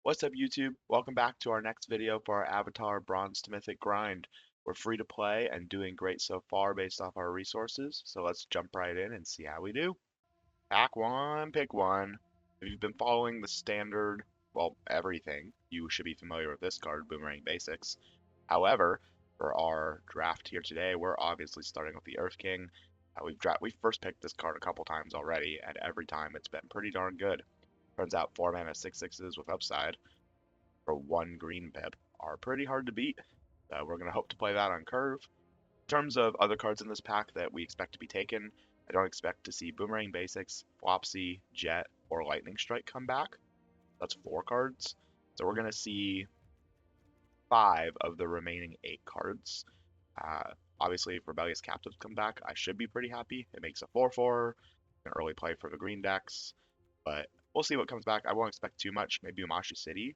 What's up, YouTube? Welcome back to our next video for our Avatar Bronze to Mythic grind. We're free to play and doing great so far based off our resources, so let's jump right in and see how we do. Pack one, pick one. If you've been following the standard, well, everything, you should be familiar with this card, Boomerang Basics. However, for our draft here today, we're obviously starting with the Earth King. We've first picked this card a couple times already, and every time it's been pretty darn good. Turns out 4 mana 6/6s with upside for 1 green pip are pretty hard to beat. We're going to hope to play that on curve. In terms of other cards in this pack that we expect to be taken, I don't expect to see Boomerang Basics, Flopsy, Jet, or Lightning Strike come back. That's 4 cards. So we're going to see 5 of the remaining 8 cards. Obviously, if Rebellious Captives come back, I should be pretty happy. It makes a 4/4, an early play for the green decks, but we'll see what comes back. I won't expect too much. Maybe Umashi City.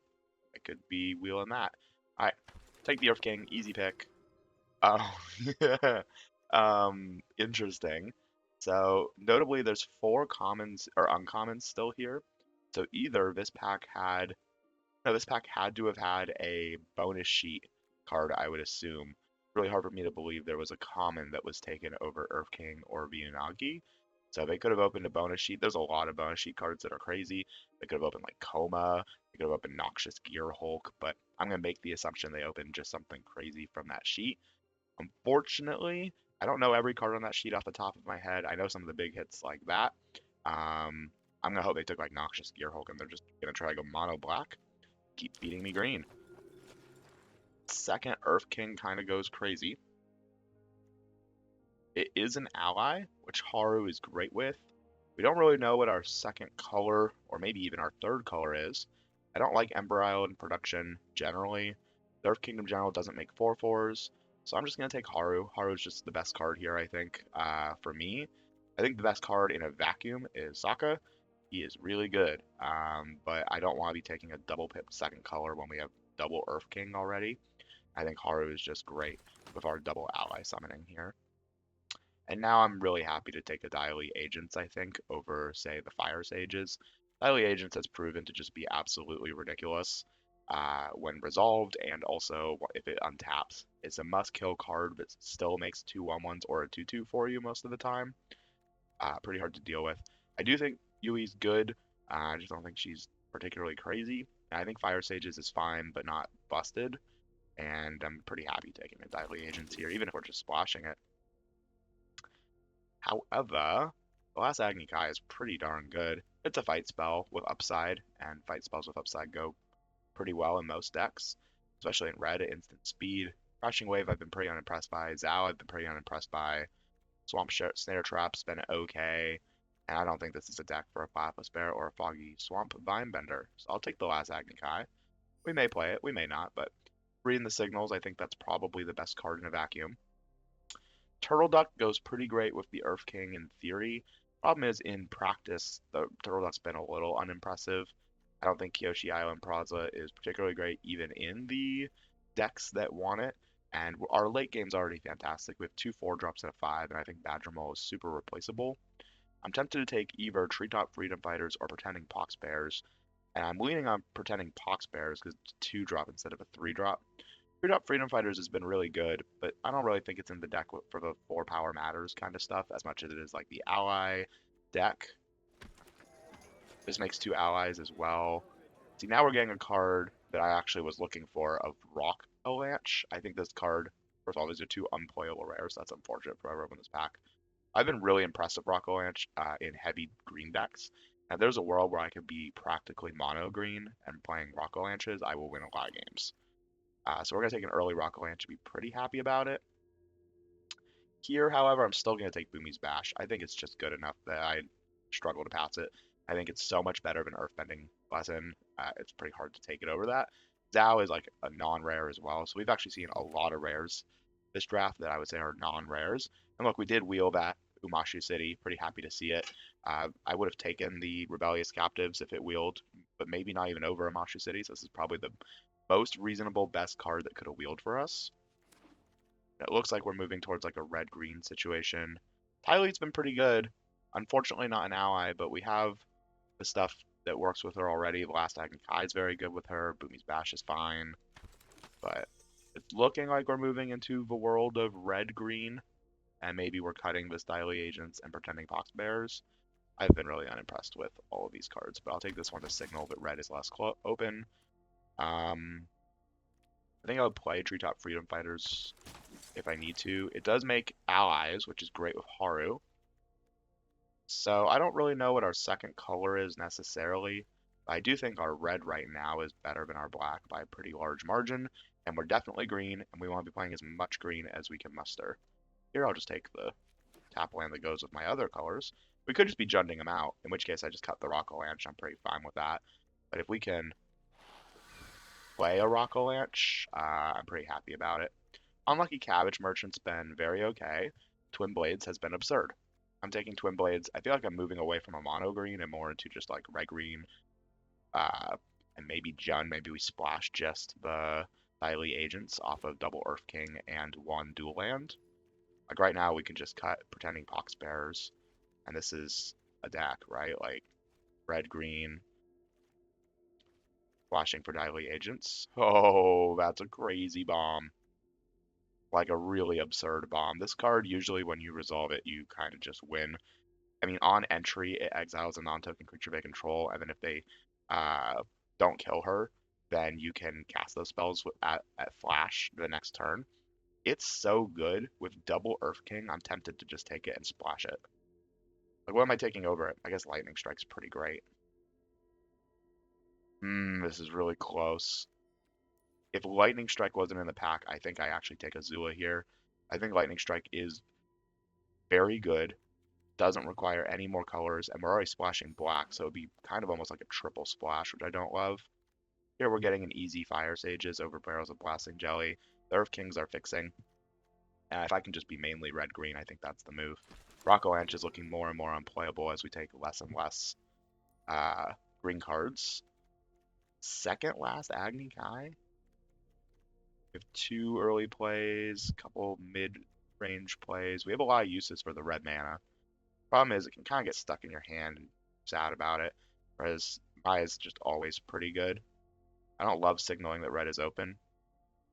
I could be wheeling that. Alright, take the Earth King, easy pick. Oh, interesting. So, notably, there's 4 commons or uncommons still here. So either this pack had, no, this pack had to have had a bonus sheet card, I would assume. Really hard for me to believe there was a common that was taken over Earth King or Vianagi. So they could have opened a bonus sheet. There's a lot of bonus sheet cards that are crazy. They could have opened like Coma. They could have opened Noxious Gear Hulk. But I'm going to make the assumption they opened just something crazy from that sheet. Unfortunately, I don't know every card on that sheet off the top of my head. I know some of the big hits like that. I'm going to hope they took like Noxious Gear Hulk and they're just going to try to go mono black. Keep feeding me green. Second Earth King kind of goes crazy. It is an ally, which Haru is great with. We don't really know what our second color, or maybe even our third color is. I don't like Ember Island production generally. The Earth Kingdom General doesn't make 4/4s, so I'm just going to take Haru. Haru is just the best card here, I think, for me. I think the best card in a vacuum is Sokka. He is really good, but I don't want to be taking a double pip second color when we have double Earth King already. I think Haru is just great with our double ally summoning here. And now I'm really happy to take the Daily Agents, I think, over, say, the Fire Sages. Daily Agents has proven to just be absolutely ridiculous when resolved, and also if it untaps. It's a must-kill card, but still makes 2 1/1s or a 2/2 for you most of the time. Pretty hard to deal with. I do think Yui's good. I just don't think she's particularly crazy. I think Fire Sages is fine, but not busted. And I'm pretty happy taking the Daily Agents here, even if we're just splashing it. However, the last Agni Kai is pretty darn good. It's a fight spell with upside, and fight spells with upside go pretty well in most decks, especially in red at instant speed. Crashing Wave I've been pretty unimpressed by. Zao I've been pretty unimpressed by. Snare Trap's been okay, and I don't think this is a deck for a Flapless Bear or a Foggy Swamp Vinebender. So I'll take the last Agni Kai. We may play it, we may not, but reading the signals, I think that's probably the best card in a vacuum. Turtle Duck goes pretty great with the Earth King in theory. Problem is, in practice, the Turtle Duck's been a little unimpressive. I don't think Kyoshi Island Plaza is particularly great even in the decks that want it. And our late game's already fantastic. We have 2 4-drops and a 5, and I think Badger Mole is super replaceable. I'm tempted to take either Treetop Freedom Fighters or Pretending Pox Bears, and I'm leaning on Pretending Pox Bears because it's a 2-drop instead of a 3-drop. Treetop Freedom Fighters has been really good, but I don't really think it's in the deck for the 4 power matters kind of stuff as much as it is like the ally deck. This makes 2 allies as well. See, now we're getting a card that I actually was looking for of Rock Avalanche. I think this card, first of all, these are 2 unplayable rares. That's unfortunate for everyone in this pack. I've been really impressed with Rock Avalanche in heavy green decks. And there's a world where I could be practically mono green and playing Rock Avalanches. I will win a lot of games. So we're going to take an early Rock Avalanche to be pretty happy about it. Here, however, I'm still going to take Boomy's Bash. I think it's just good enough that I struggle to pass it. I think it's so much better than Earthbending Lesson. It's pretty hard to take it over that. Zao is like a non-rare as well, so we've actually seen a lot of rares this draft that I would say are non-rares. And look, we did wheel that Umashu City. Pretty happy to see it. I would have taken the Rebellious Captives if it wheeled, but maybe not even over Umashu City, so this is probably the most reasonable best card that could have wheeled for us. It looks like we're moving towards like a red-green situation. Tylee's been pretty good. Unfortunately not an ally, but we have the stuff that works with her already. The Last Agni Kai is very good with her. Boomy's Bash is fine. But it's looking like we're moving into the world of red-green, and maybe we're cutting this Daily Agents and pretending Pox Bears. I've been really unimpressed with all of these cards, but I'll take this one to signal that red is less open. I think I would play Treetop Freedom Fighters if I need to. It does make allies, which is great with Haru. So I don't really know what our second color is necessarily. I do think our red right now is better than our black by a pretty large margin, and we're definitely green, and we want to be playing as much green as we can muster. Here I'll just take the tap land that goes with my other colors. We could just be junding them out, in which case I just cut the Rock-a-Lanch. I'm pretty fine with that. But if we can play a Rock-a-Lanch, I'm pretty happy about it. Unlucky Cabbage Merchant's been very okay. Twin Blades has been absurd. I'm taking Twin Blades. I feel like I'm moving away from a mono green and more into just like red green. And maybe Jund. Maybe we splash just the Daily Agents off of double Earth King and one dual land. Like right now we can just cut pretending Pox Bearers. And this is a deck, right? Like red green. Flashing for Daily Agents. Oh, that's a crazy bomb. Like a really absurd bomb. This card, usually when you resolve it, you kind of just win. I mean, on entry, it exiles a non-token creature they control, and then if they don't kill her, then you can cast those spells at flash the next turn. It's so good with double Earth King. I'm tempted to just take it and splash it. Like, what am I taking over it? I guess Lightning Strike's pretty great. This is really close. If Lightning Strike wasn't in the pack, I think I actually take Azula here. I think Lightning Strike is very good, doesn't require any more colors, and we're already splashing black, so it'd be kind of almost like a triple splash, which I don't love. Here we're getting an easy Fire Sages over Barrels of Blasting Jelly. The Earth Kings are fixing. And if I can just be mainly red-green, I think that's the move. Rock-a-Lanch is looking more and more unplayable as we take less and less green cards. Second last Agni Kai. We have 2 early plays, a couple mid-range plays. We have a lot of uses for the red mana. Problem is, it can kind of get stuck in your hand and sad about it, whereas Maya's just always pretty good. I don't love signaling that red is open,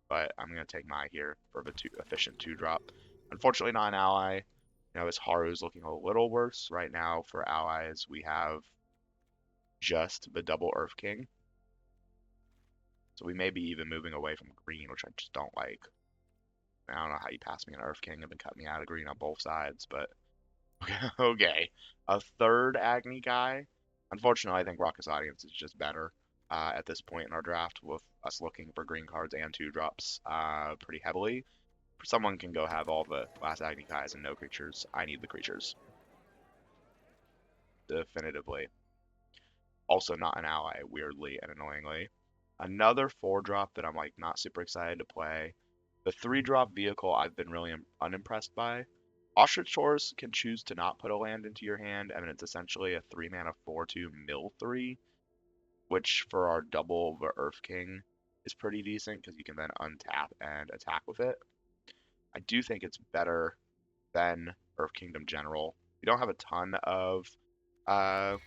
but I'm going to take Maya here for the efficient 2-drop. Unfortunately, not an ally. You know, his Haru's looking a little worse. Right now, for allies, we have just the double Earth King. So we may be even moving away from green, which I just don't like. I don't know how you pass me an Earth King and then cut me out of green on both sides, but okay. A third Agni Kai. Unfortunately, I think Raucous Audience is just better at this point in our draft, with us looking for green cards and 2-drops pretty heavily. Someone can go have all the last Agni Kais and no creatures. I need the creatures. Definitively. Also not an ally, weirdly and annoyingly. Another 4-drop that I'm like not super excited to play. The 3-drop vehicle I've been really unimpressed by. Ostrich Horse can choose to not put a land into your hand, and it's essentially a 3-mana 4/2 mill 3, which for our double the Earth King is pretty decent because you can then untap and attack with it. I do think it's better than Earth Kingdom General. We don't have a ton of other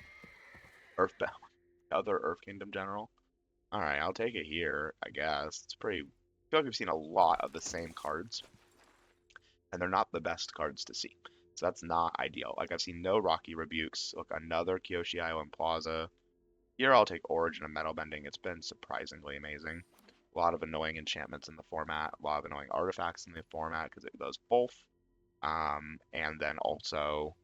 Earth Kingdom General. All right, I'll take it here, I guess. It's pretty. I feel like we've seen a lot of the same cards, and they're not the best cards to see. So that's not ideal. Like, I've seen no Rocky Rebukes. Look, another Kyoshi Island Plaza. Here I'll take Origin of Metal Bending. It's been surprisingly amazing. A lot of annoying enchantments in the format, a lot of annoying artifacts in the format because it does both. And then also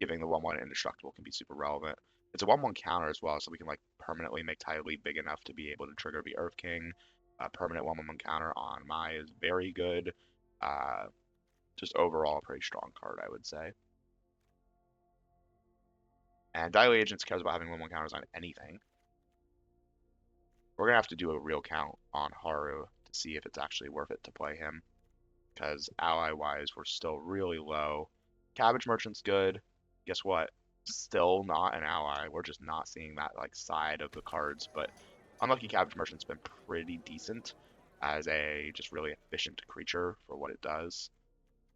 giving the 1/1 Indestructible can be super relevant. It's a 1/1 counter as well, so we can like permanently make Tylee big enough to be able to trigger the Earth King. Permanent 1/1 counter on Mai is very good. Just overall a pretty strong card, I would say. And Daily Agents cares about having 1/1 counters on anything. We're gonna have to do a real count on Haru to see if it's actually worth it to play him, because ally-wise we're still really low. Cabbage Merchant's good. Guess what? Still not an ally. We're just not seeing that like side of the cards, but Unlucky Cabbage Merchant's been pretty decent as a just really efficient creature for what it does.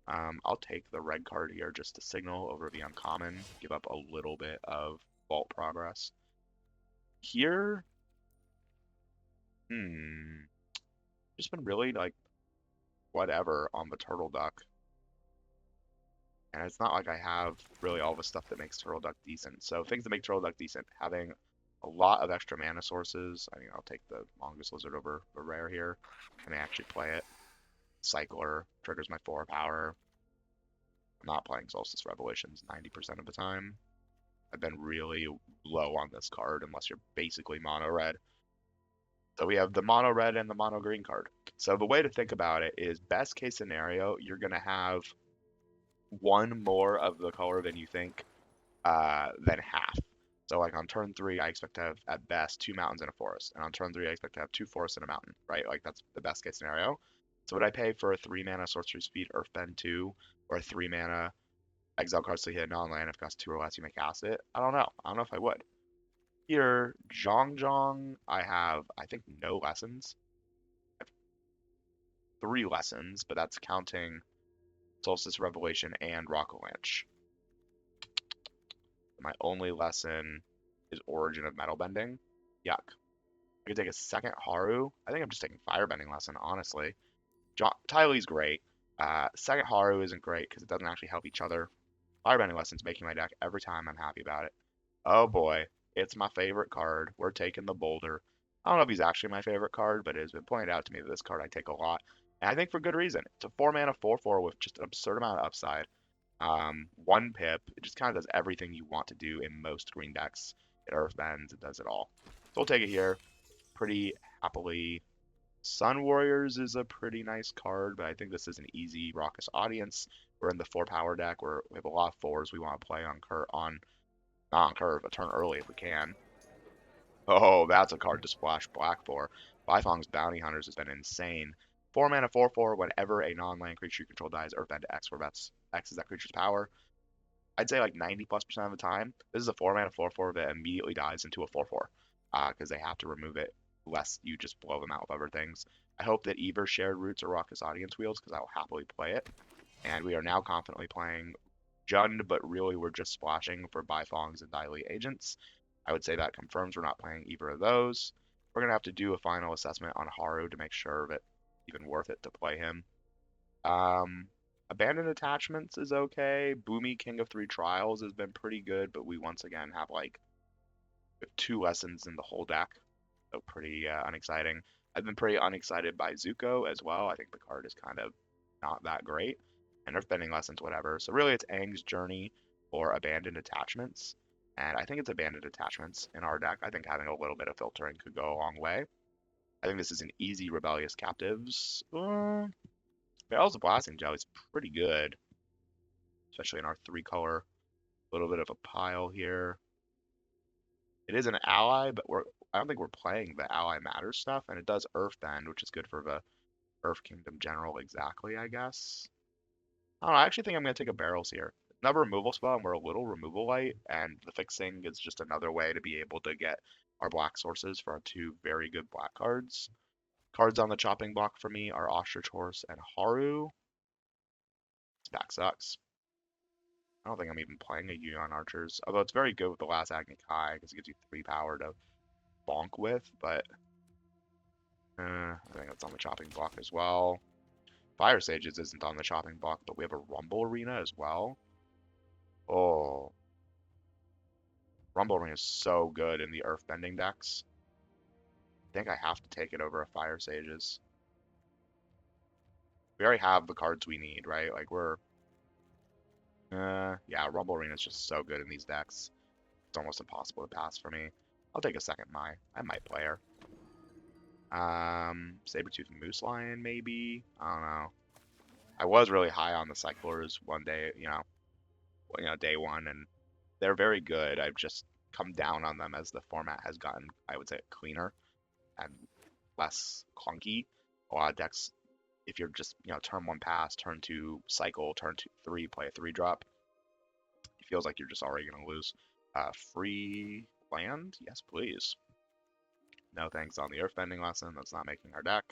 I'll take the red card here just to signal over the uncommon, give up a little bit of vault progress. Here, just been really like whatever on the turtle duck. And it's not like I have really all the stuff that makes turtle duck decent. So things that make turtle duck decent, having a lot of extra mana sources. I mean, I'll take the Mongoose Lizard over the rare here. Can I actually play it? Cycler triggers my 4 power. I'm not playing Solstice Revelations 90% of the time. I've been really low on this card unless you're basically mono red. So we have the mono red and the mono green card. So the way to think about it is best case scenario, you're going to have one more of the color than you think than half. So like on turn 3, I expect to have at best 2 mountains and a forest. And on turn 3, I expect to have 2 forests and a mountain, right? Like that's the best case scenario. So would I pay for a 3 mana Sorcery Speed Earthbend 2 or a 3 mana exile cards to hit non-land if it costs 2 or less you may cast it? I don't know. I don't know if I would. Here, Zhong, I have, I think, no lessons. I have 3 lessons, but that's counting Solstice Revelation and Rock Avalanche. My only lesson is Origin of Metal Bending. Yuck. I could take a second Haru. I think I'm just taking Firebending lesson, honestly. Tylee's great. Second Haru isn't great because it doesn't actually help each other. Firebending lesson's making my deck every time. I'm happy about it. Oh boy, it's my favorite card. We're taking the Boulder. I don't know if he's actually my favorite card, but it has been pointed out to me that this card I take a lot. And I think for good reason. It's a 4 mana 4/4 with just an absurd amount of upside. 1 pip, it just kind of does everything you want to do in most green decks. It earthbends, it does it all. So we'll take it here pretty happily. Sun Warriors is a pretty nice card, but I think this is an easy Raucous Audience. We're in the 4 power deck where we have a lot of 4s we want to play on not on curve, but turn early if we can. Oh, that's a card to splash black for. Bifong's Bounty Hunters has been insane. 4 mana 4/4 whenever a non-land creature you control dies, earthbend to X, where that's X is that creature's power. I'd say like 90+% of the time, this is a 4 mana 4/4 that immediately dies into a 4/4 because they have to remove it lest you just blow them out with other things. I hope that either Shared Roots or Raucous Audience Wheels because I will happily play it. And we are now confidently playing Jund, but really we're just splashing for Bifongs and Diley Agents. I would say that confirms we're not playing either of those. We're going to have to do a final assessment on Haru to make sure that it's even worth it to play him. Abandoned Attachments is okay. Boomy King of 3 Trials has been pretty good, but we once again have like 2 lessons in the whole deck. So pretty unexciting. I've been pretty unexcited by Zuko as well. I think the card is kind of not that great. And Earthbending Lessons, whatever. So really it's Aang's Journey or Abandoned Attachments. And I think it's Abandoned Attachments in our deck. I think having a little bit of filtering could go a long way. I think this is an easy Rebellious Captives. Barrels of Blasting Jelly is pretty good, especially in our 3-color. A little bit of a pile here. It is an ally, but I don't think we're playing the ally matters stuff, and it does Earthbend, which is good for the Earth Kingdom General exactly, I guess. I don't know, I actually think I'm going to take a Barrels here. Another removal spell, and we're a little removal light, and the fixing is just another way to be able to get our black sources for our 2 very good black cards. Cards on the chopping block for me are Ostrich Horse and Haru. This back sucks. I don't think I'm even playing a Yuan Archers, although it's very good with the last Agni Kai because it gives you 3 power to bonk with, but I think that's on the chopping block as well. Fire Sages isn't on the chopping block, but we have a Rumble Arena as well. Oh, Rumble Arena is so good in the Earthbending decks. I think I have to take it over a Fire Sages. We already have the cards we need, right? Like yeah, Rumble Arena is just so good in these decks. It's almost impossible to pass for me. I'll take a second Mai. I might play her. Sabertooth Moose Lion, maybe? I don't know. I was really high on the Cyclers one day, day 1, and they're very good. I've just come down on them as the format has gotten, I would say, cleaner and less clunky. A lot of decks, if you're just, turn 1 pass, turn 2 cycle, turn 3 play a 3-drop, it feels like you're just already going to lose. Free land? Yes, please. No thanks on the Earthbending lesson. That's not making our deck.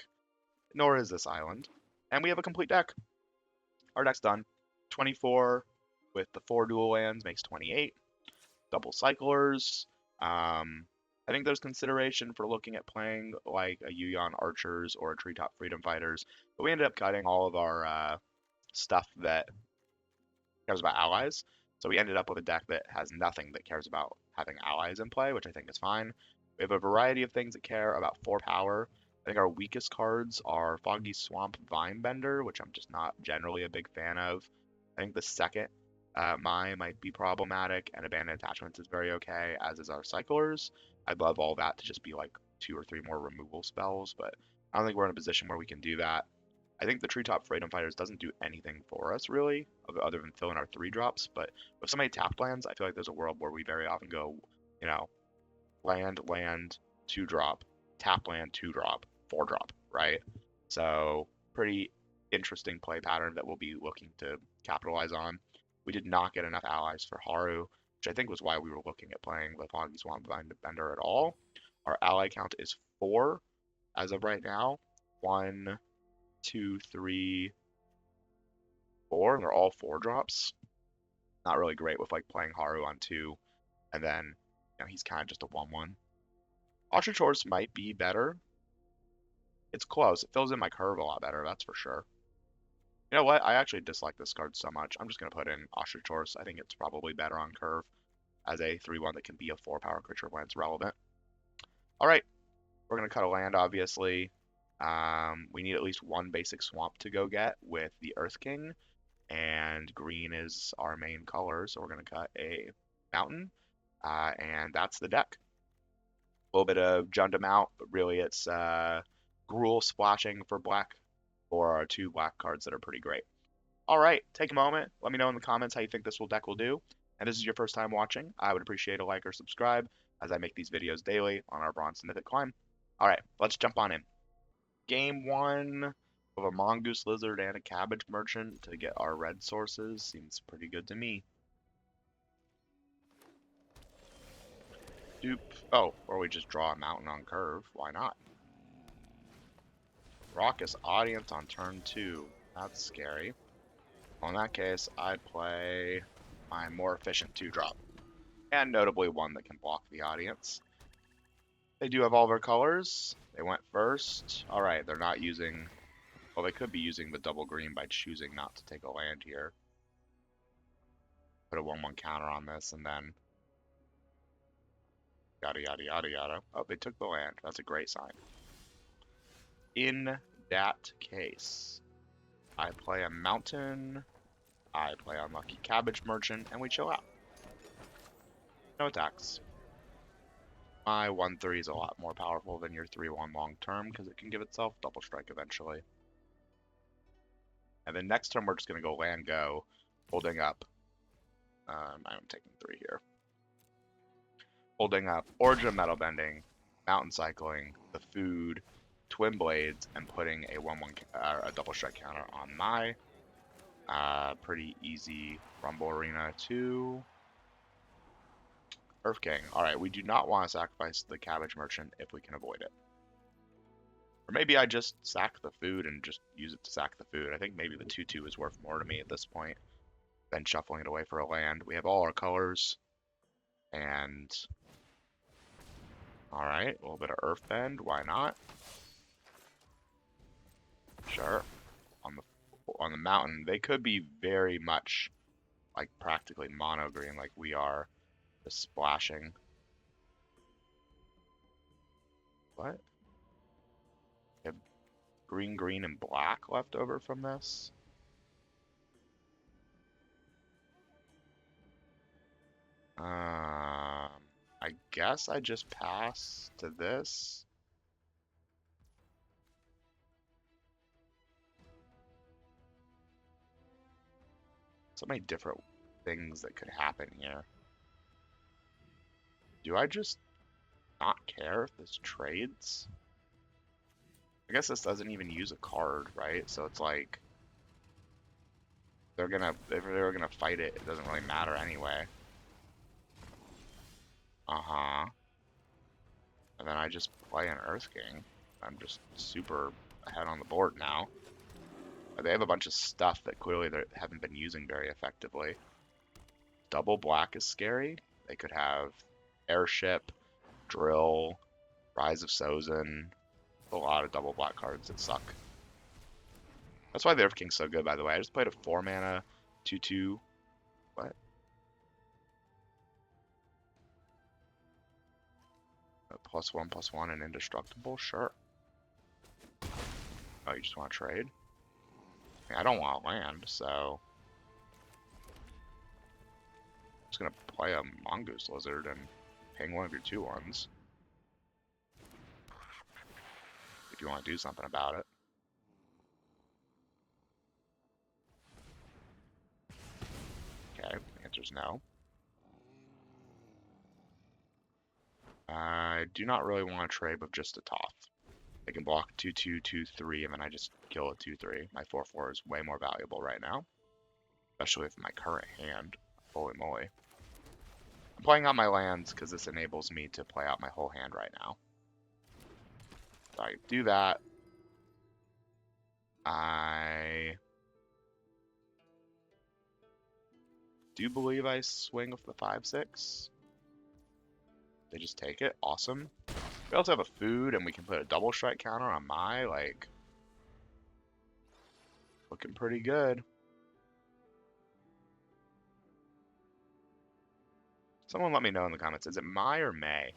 Nor is this island. And we have a complete deck. our deck's done. 24 with the 4 dual lands makes 28. Double cyclers. I think there's consideration for looking at playing like a Yuyan Archers or a Treetop Freedom Fighters, but we ended up cutting all of our stuff that cares about allies. So we ended up with a deck that has nothing that cares about having allies in play, which I think is fine. We have a variety of things that care about 4 power. I think our weakest cards are Foggy Swamp Vinebender, which I'm just not generally a big fan of. I think the second might be problematic, and Abandoned Attachments is very okay, as is our Cyclers. I'd love all that to just be like 2 or 3 more removal spells, but I don't think we're in a position where we can do that. I think the Treetop Freedom Fighters doesn't do anything for us, really, other than fill in our 3 drops, but with so many tapped lands, I feel like there's a world where we very often go, you know, land, 2 drop, tap land, 2 drop, 4 drop, right? So, pretty interesting play pattern that we'll be looking to capitalize on. We did not get enough allies for Haru, which I think was why we were looking at playing the Foggy Swamp Bender at all. Our ally count is 4 as of right now. 1, 2, 3, 4, and they're all 4 drops. Not really great with like playing Haru on 2, and then he's kind of just a 1/1. Ostrich Horse might be better. It's close. It fills in my curve a lot better, that's for sure. You know what? I actually dislike this card so much. I'm just going to put in Ostrich Horse. I think it's probably better on curve as a 3/1 that can be a 4 power creature when it's relevant. All right, we're going to cut a land, obviously. We need at least 1 basic swamp to go get with the Earth King, and green is our main color, so we're going to cut a mountain, and that's the deck. A little bit of Jundam out, but really it's Gruul splashing for black for our 2 black cards that are pretty great. All right, take a moment. Let me know in the comments how you think this deck will do. And this is your first time watching, I would appreciate a like or subscribe as I make these videos daily on our Bronze to Mythic climb. All right, let's jump on in. Game 1 of a Mongoose Lizard and a Cabbage Merchant to get our red sources seems pretty good to me. Dupe. Oh, or we just draw a mountain on curve. Why not? Raucous Audience on turn 2. That's scary. Well, in that case, I'd play my more efficient 2-drop. And notably one that can block the audience. They do have all their colors. They went first. Alright, they're not using... Well, they could be using the double green by choosing not to take a land here. Put a 1/1 counter on this, and then... Yada yada yada yada. Oh, they took the land. That's a great sign. In that case, I play a mountain, I play Unlucky Cabbage Merchant, and we chill out. No attacks. My 1/3 is a lot more powerful than your 3/1 long term because it can give itself double strike eventually. And then next turn we're just going to go land go, holding up. I'm taking 3 here. Holding up Origin Metal Bending, Mountain Cycling, the food, Twin Blades, and putting a 1/1 a double strike counter on my pretty easy Rumble Arena 2. Earth King. Alright, we do not want to sacrifice the Cabbage Merchant if we can avoid it. Or maybe I just sack the food and just use it to sack the food. I think maybe the 2/2 is worth more to me at this point than shuffling it away for a land. We have all our colors. And... Alright, a little bit of Earthbend. Why not? Sure. On the mountain, they could be very much like practically mono green like we are, just splashing. What? We have green, green, and black left over from this. I guess I just pass to this. So many different things that could happen here. Do I just not care if this trades? I guess this doesn't even use a card, right? So it's like if they're gonna fight it, it doesn't really matter anyway. And then I just play an Earth King. I'm just super ahead on the board now. They have a bunch of stuff that clearly they haven't been using very effectively. Double black is scary. They could have Airship, Drill, Rise of Sozin. A lot of double black cards that suck. That's why the Earth King's so good, by the way. I just played a 4 mana, 2/2. What? A +1/+1 and indestructible? Sure. Oh, you just want to trade? I mean, I don't want land, so I'm just gonna play a Mongoose Lizard and ping one of your 2/1s. If you want to do something about it. Okay, the answer's no. I do not really want to trade with just a Toth. They can block 2/2, 2/3, and then I just kill a 2/3. My 4/4 is way more valuable right now. Especially with my current hand. Holy moly. I'm playing out my lands because this enables me to play out my whole hand right now. So I do that. I do believe I swing with the 5/6. They just take it. Awesome. We also have a food, and we can put a double strike counter on my, like, looking pretty good. Someone let me know in the comments. Is it Mai or May?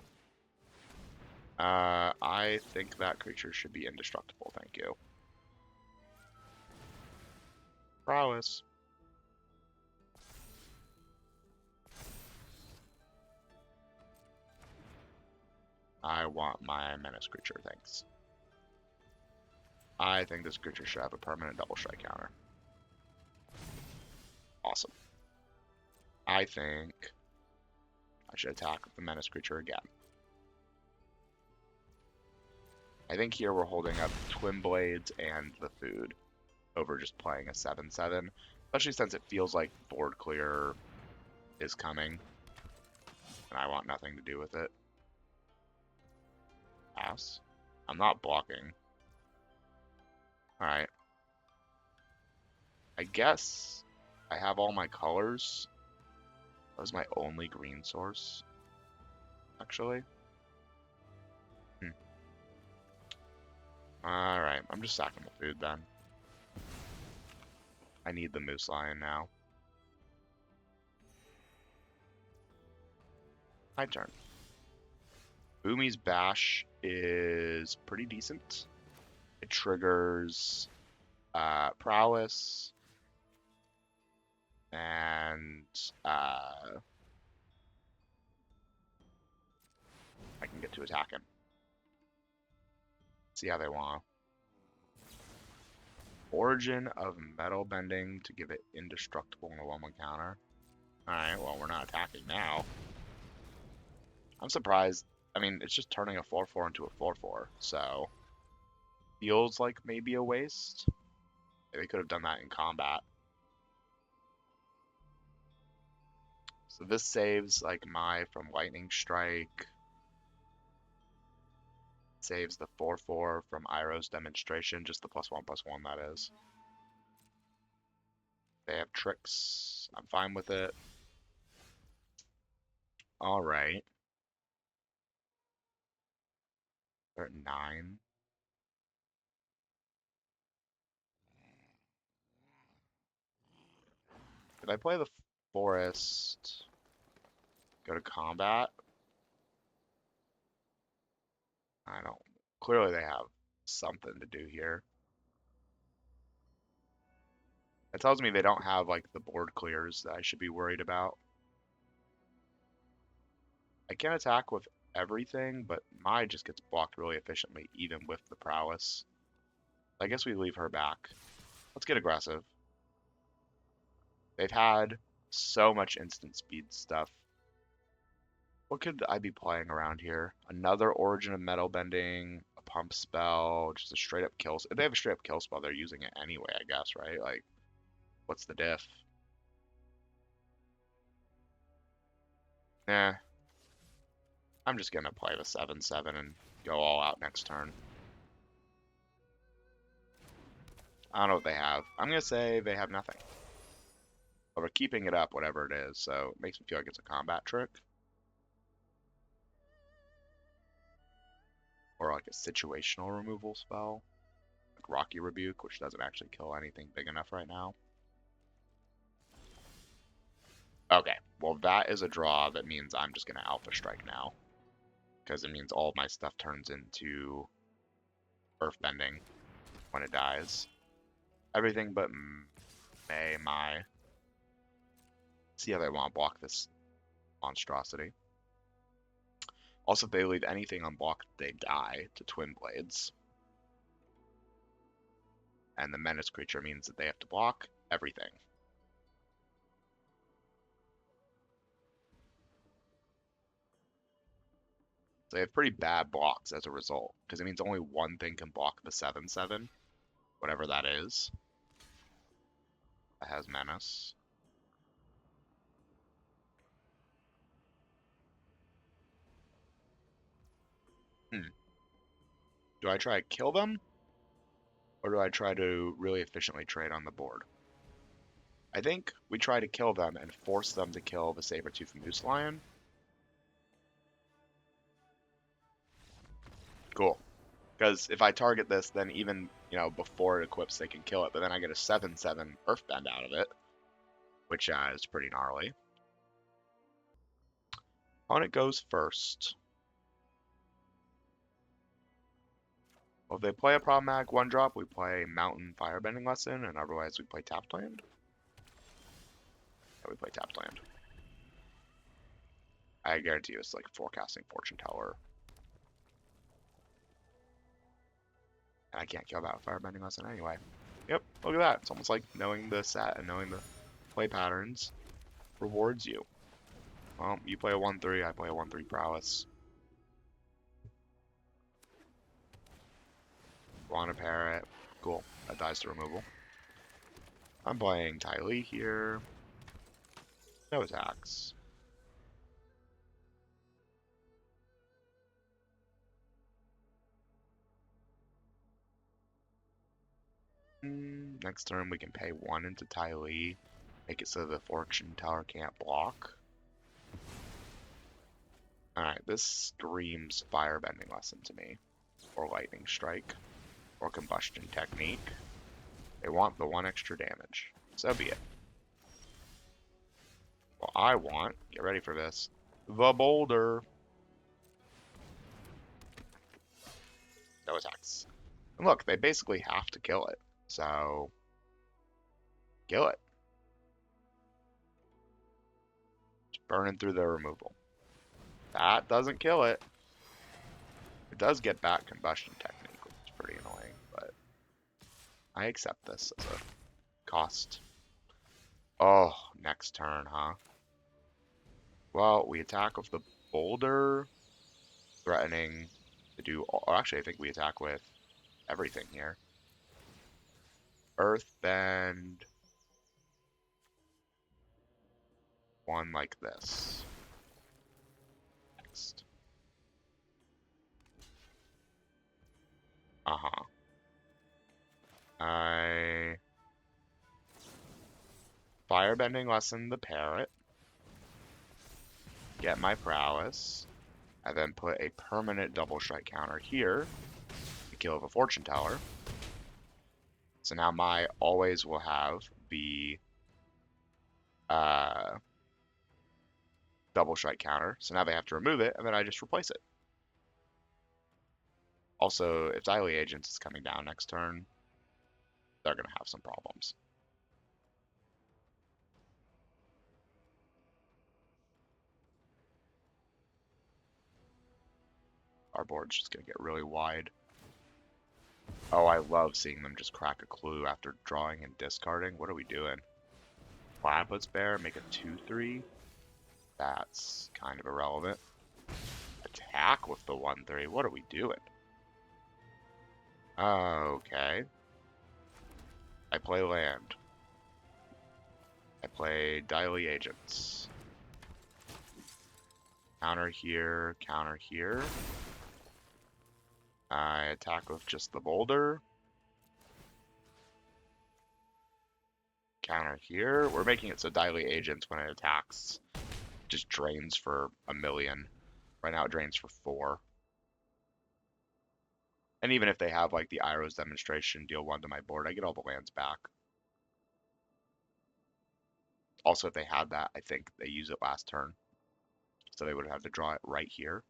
I think that creature should be indestructible. Thank you. Prowess. I want my menace creature, thanks. I think this creature should have a permanent double strike counter. Awesome. I think I should attack with the menace creature again. I think here we're holding up Twin Blades and the food over just playing a 7/7, especially since it feels like board clear is coming, and I want nothing to do with it. Pass. I'm not blocking. Alright. I guess I have all my colors. That was my only green source, actually. Alright, I'm just sacking the food then. I need the Moose Lion now. My turn. Boomy's Bash is pretty decent. It triggers Prowess and I can get to attack him. See how they want. Origin of Metal Bending to give it indestructible in a 1/1 counter. Alright, well, we're not attacking now. I'm surprised. I mean, it's just turning a 4/4 into a 4/4, so feels like maybe a waste. They could have done that in combat. So this saves like Mai from Lightning Strike. Saves the 4/4 from Iroh's Demonstration, just the +1/+1 that is. They have tricks. I'm fine with it. Alright. They're at 9. Did I play the Forest? Go to combat? I don't. Clearly they have something to do here. It tells me they don't have like the board clears that I should be worried about. I can attack with everything, but Mai just gets blocked really efficiently, even with the prowess. I guess we leave her back. Let's get aggressive. They've had so much instant speed stuff. What could I be playing around here? Another Origin of Metal Bending, a pump spell, just a straight up kill. If they have a straight up kill spell, they're using it anyway, I guess, right? Like, what's the diff? Nah. I'm just gonna play the 7/7 and go all out next turn. I don't know what they have. I'm gonna say they have nothing. But we're keeping it up, whatever it is, so it makes me feel like it's a combat trick. Or like a situational removal spell. Like Rocky Rebuke, which doesn't actually kill anything big enough right now. Okay, well that is a draw that means I'm just gonna Alpha Strike now. Because it means all of my stuff turns into Earthbending when it dies. Everything but my. See how they want to block this monstrosity. Also, if they leave anything unblocked, they die to Twin Blades. And the Menace creature means that they have to block everything. So they have pretty bad blocks as a result, because it means only one thing can block the 7/7, whatever that is. That has Menace. Do I try to kill them? Or do I try to really efficiently trade on the board? I think we try to kill them and force them to kill the Saber-Tooth Moose Lion. Cool. Because if I target this, then even, before it equips, they can kill it. But then I get a 7/7 Earthbend out of it, which is pretty gnarly. Opponent goes first. Well, if they play a problematic 1-drop, we play Mountain Firebending Lesson, and otherwise we play Tapped Land. Yeah, we play Tapped Land. I guarantee you it's like Forecasting Fortune Teller. And I can't kill that with Firebending Lesson anyway. Yep, look at that. It's almost like knowing the set and knowing the play patterns rewards you. Well, you play a 1/3, I play a 1/3 Prowess. Want to pair it. Cool. That dies to removal. I'm playing Ty Lee here. No attacks. Next turn we can pay 1 into Ty Lee. Make it so the Fortune Tower can't block. Alright, this screams Firebending Lesson to me. Or Lightning Strike. Or Combustion Technique. They want the 1 extra damage. So be it. Well, I want, get ready for this, the Boulder. No attacks. And look, they basically have to kill it. So, kill it. Just burning through their removal. That doesn't kill it. It does get back Combustion Technique, which is pretty annoying, but I accept this as a cost. Oh, next turn, huh? Well, we attack with the Boulder, threatening to do... Oh, actually, I think we attack with everything here. Earthbend. One like this. Next. Uh-huh. I... Firebending Lesson the Parrot. Get my Prowess. I then put a permanent double strike counter here to kill the Fortune Teller. So now my always will have the double strike counter. So now they have to remove it, and then I just replace it. Also, if Daily Agents is coming down next turn, they're going to have some problems. Our board's just going to get really wide. Oh, I love seeing them just crack a clue after drawing and discarding. What are we doing? Platypus Bear, make a 2/3. That's kind of irrelevant. Attack with the 1/3. What are we doing? Okay. I play land. I play Daily Agents. Counter here, counter here. I attack with just the Boulder. counter here. We're making it so Dilate Agents, when it attacks, just drains for 1,000,000. Right now it drains for 4. And even if they have like the Iroh's Demonstration, deal 1 to my board, I get all the lands back. Also, if they had that, I think they use it last turn. So they would have to draw it right here.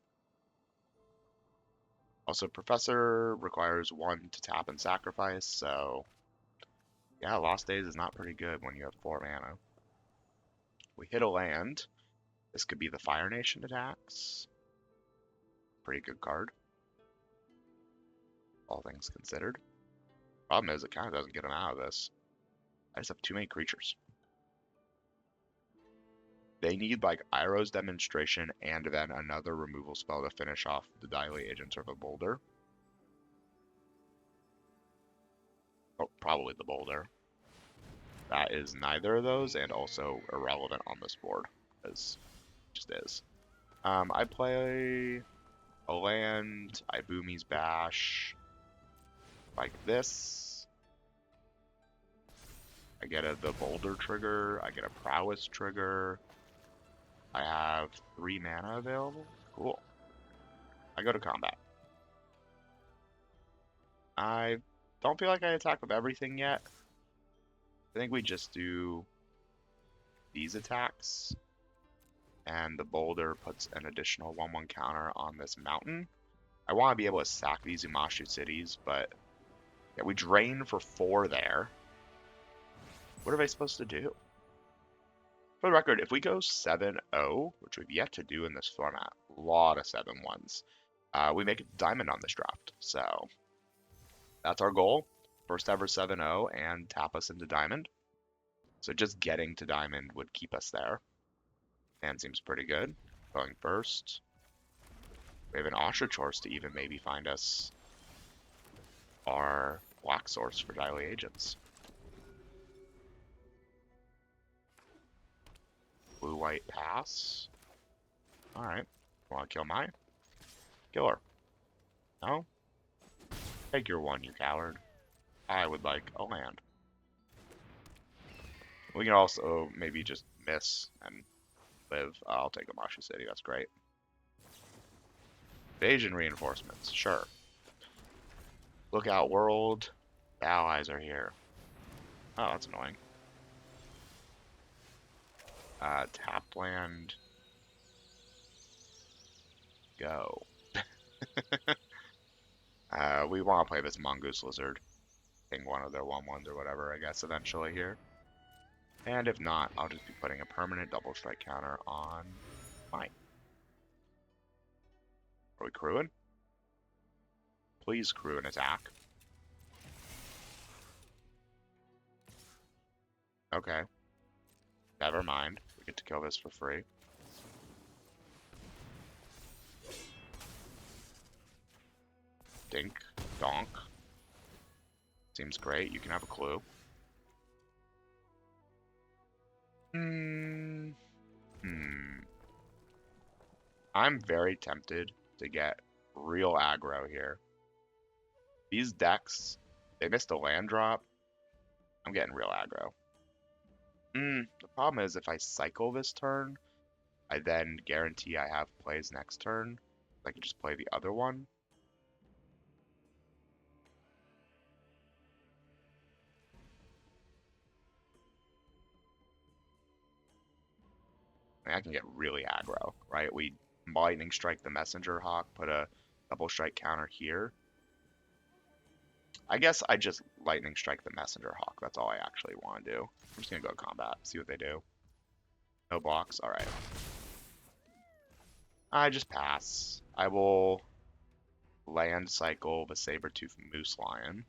Also, Professor requires 1 to tap and sacrifice, so yeah, Lost Days is not pretty good when you have 4 mana. We hit a land. This could be the Fire Nation attacks. Pretty good card, all things considered. Problem is, it kind of doesn't get them out of this. I just have too many creatures. They need like Iroh's Demonstration and then another removal spell to finish off the Dilate Agents or the Boulder. Oh, probably the Boulder. That is neither of those, and also irrelevant on this board, as it just is. I play a land, I Boomy's Bash, like this. I get the Boulder trigger, I get a Prowess trigger. I have 3 mana available. Cool. I go to combat. I don't feel like I attack with everything yet. I think we just do these attacks. And the Boulder puts an additional 1/1 counter on this mountain. I want to be able to sack these Umashu cities, but yeah, we drain for 4 there. What are they supposed to do? For the record, if we go 7-0, which we've yet to do in this format, a lot of 7-1s, we make it diamond on this draft. So that's our goal. First ever 7-0 and tap us into diamond. So just getting to diamond would keep us there. And seems pretty good. Going first. We have an Ostrich Horse to even maybe find us our black source for Dilate Agents. Blue-white pass. Alright. Want to kill mine? Kill her. No? Take your 1, you coward. I would like a land. We can also maybe just miss and live. I'll take Umashu City, that's great. Invasion reinforcements, sure. Lookout world. The allies are here. Oh, that's annoying. Tapped land. Go. We want to play this Mongoose Lizard. Ping one of their 1/1s or whatever, I guess, eventually here. And if not, I'll just be putting a permanent double strike counter on mine. Are we crewing? Please crew an attack. Okay. Never mind. We get to kill this for free. Dink. Donk. Seems great. You can have a clue. I'm very tempted to get real aggro here. These decks, they missed a land drop. I'm getting real aggro. The problem is if I cycle this turn, I then guarantee I have plays next turn. I can just play the other one. I can get really aggro, right? We lightning strike the Messenger Hawk, put a double strike counter here. I guess I just lightning strike the Messenger Hawk. That's all I actually want to do. I'm just gonna go combat, see what they do. No blocks. All right. I just pass. I will land cycle the Sabertooth Moose Lion.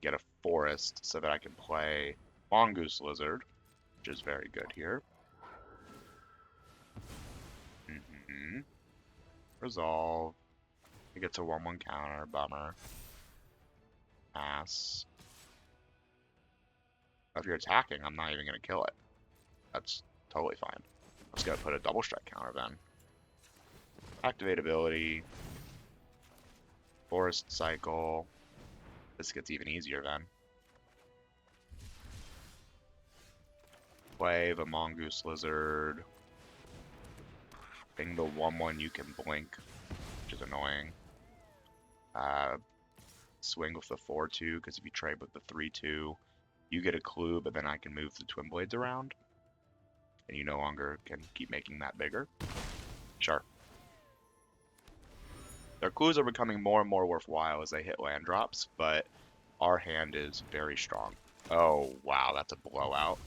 Get a forest so that I can play Mongoose Lizard, which is very good here. Resolve. It gets a 1/1 counter. Bummer. Pass. If you're attacking, I'm not even going to kill it. That's totally fine. I'm just going to put a double strike counter then. Activate ability. Forest cycle. This gets even easier then. Play the Mongoose Lizard. Ping the 1/1 you can blink, which is annoying. Swing with the 4/2, because if you trade with the 3/2, you get a clue, but then I can move the Twin Blades around. And you no longer can keep making that bigger. Sure. Their clues are becoming more and more worthwhile as they hit land drops, but our hand is very strong. Oh, wow, that's a blowout.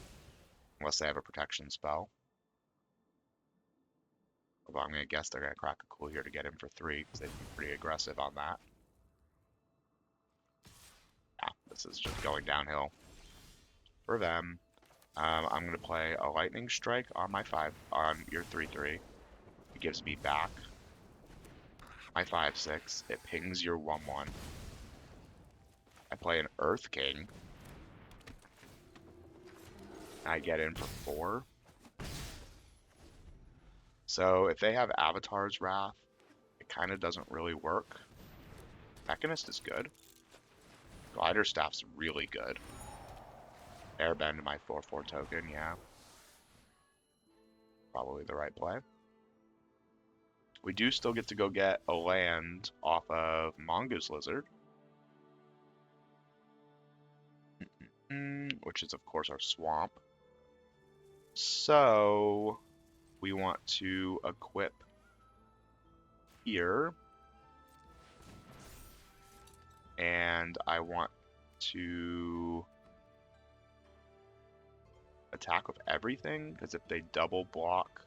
Unless they have a protection spell. Although I'm going to guess they're going to crack a clue here to get in for 3, because they've been pretty aggressive on that. Yeah, this is just going downhill for them. I'm going to play a Lightning Strike on my 5, on your 3/3. It gives me back my 5/6. It pings your 1/1. I play an Earth King. I get in for 4. So if they have Avatar's Wrath, it kind of doesn't really work. Mechanist is good. Glider Staff's really good. Airbend my 4/4 token, yeah. Probably the right play. We do still get to go get a land off of Mongoose Lizard. Which is, of course, our swamp. So we want to equip here. And I want to attack with everything, because if they double block,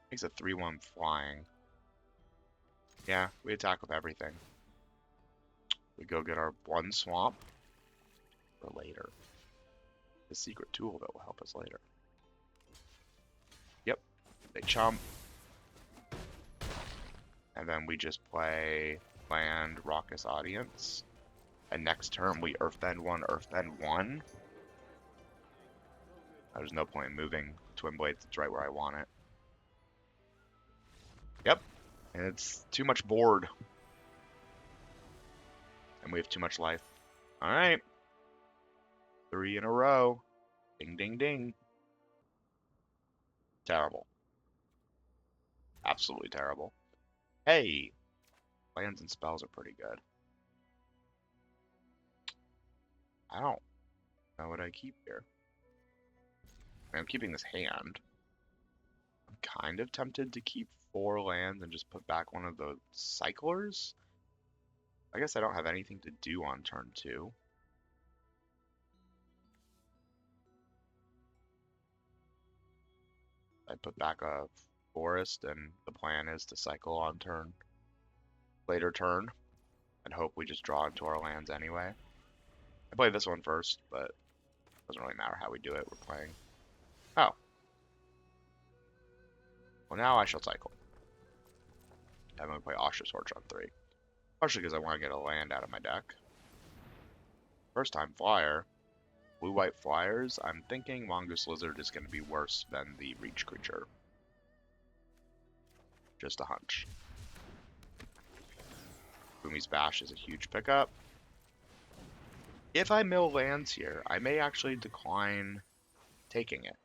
makes a 3/1 flying. Yeah, we attack with everything. We go get our 1 swamp for later. The secret tool that will help us later. Yep, they chump. And then we just play land Raucous Audience. And next turn we Earthbend 1, Earthbend 1. There's no point in moving Twin Blades, it's right where I want it. Yep, and it's too much board. And we have too much life. Alright. 3 in a row. Ding, ding, ding. Terrible. Absolutely terrible. Hey! Lands and spells are pretty good. I don't know what I keep here. I mean, I'm keeping this hand. I'm kind of tempted to keep 4 lands and just put back one of the cyclers. I guess I don't have anything to do on turn 2. I put back a forest, and the plan is to cycle on later turn, and hope we just draw into our lands anyway. I play this one first, but it doesn't really matter how we do it. We're playing. Oh. Well, now I shall cycle. I'm going to play Asha Torch on 3. Partially because I want to get a land out of my deck. First time flyer. Blue-white flyers. I'm thinking Mongoose Lizard is going to be worse than the Reach creature. Just a hunch. Boomy's Bash is a huge pickup. If I mill lands here, I may actually decline taking it.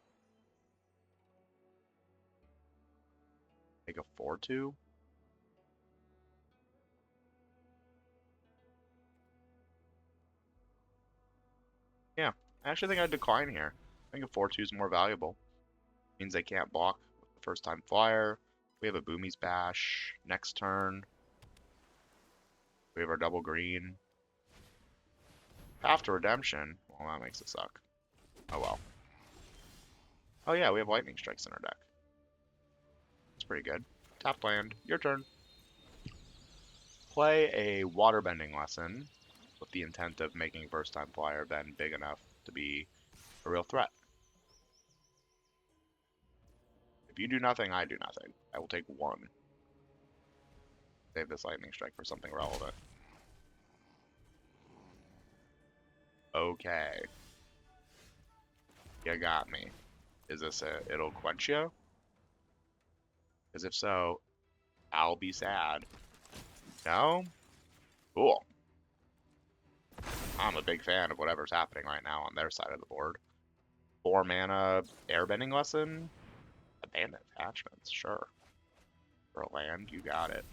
Take a 4/2. Yeah, I actually think I'd decline here. I think a 4/2 is more valuable. Means they can't block with the first time flyer. We have a Boomy's Bash next turn. We have our double green. After redemption, well, that makes it suck. Oh well. Oh yeah, we have lightning strikes in our deck. It's pretty good. Tap land, your turn. Play a waterbending lesson with the intent of making first time flyer bend big enough to be a real threat. If you do nothing, I do nothing. I will take 1. Save this lightning strike for something relevant. Okay. You got me. Is this it'll quench you? Because if so, I'll be sad. No? Cool. I'm a big fan of whatever's happening right now on their side of the board. 4 mana airbending lesson. Abandoned attachments, sure. For a land, you got it.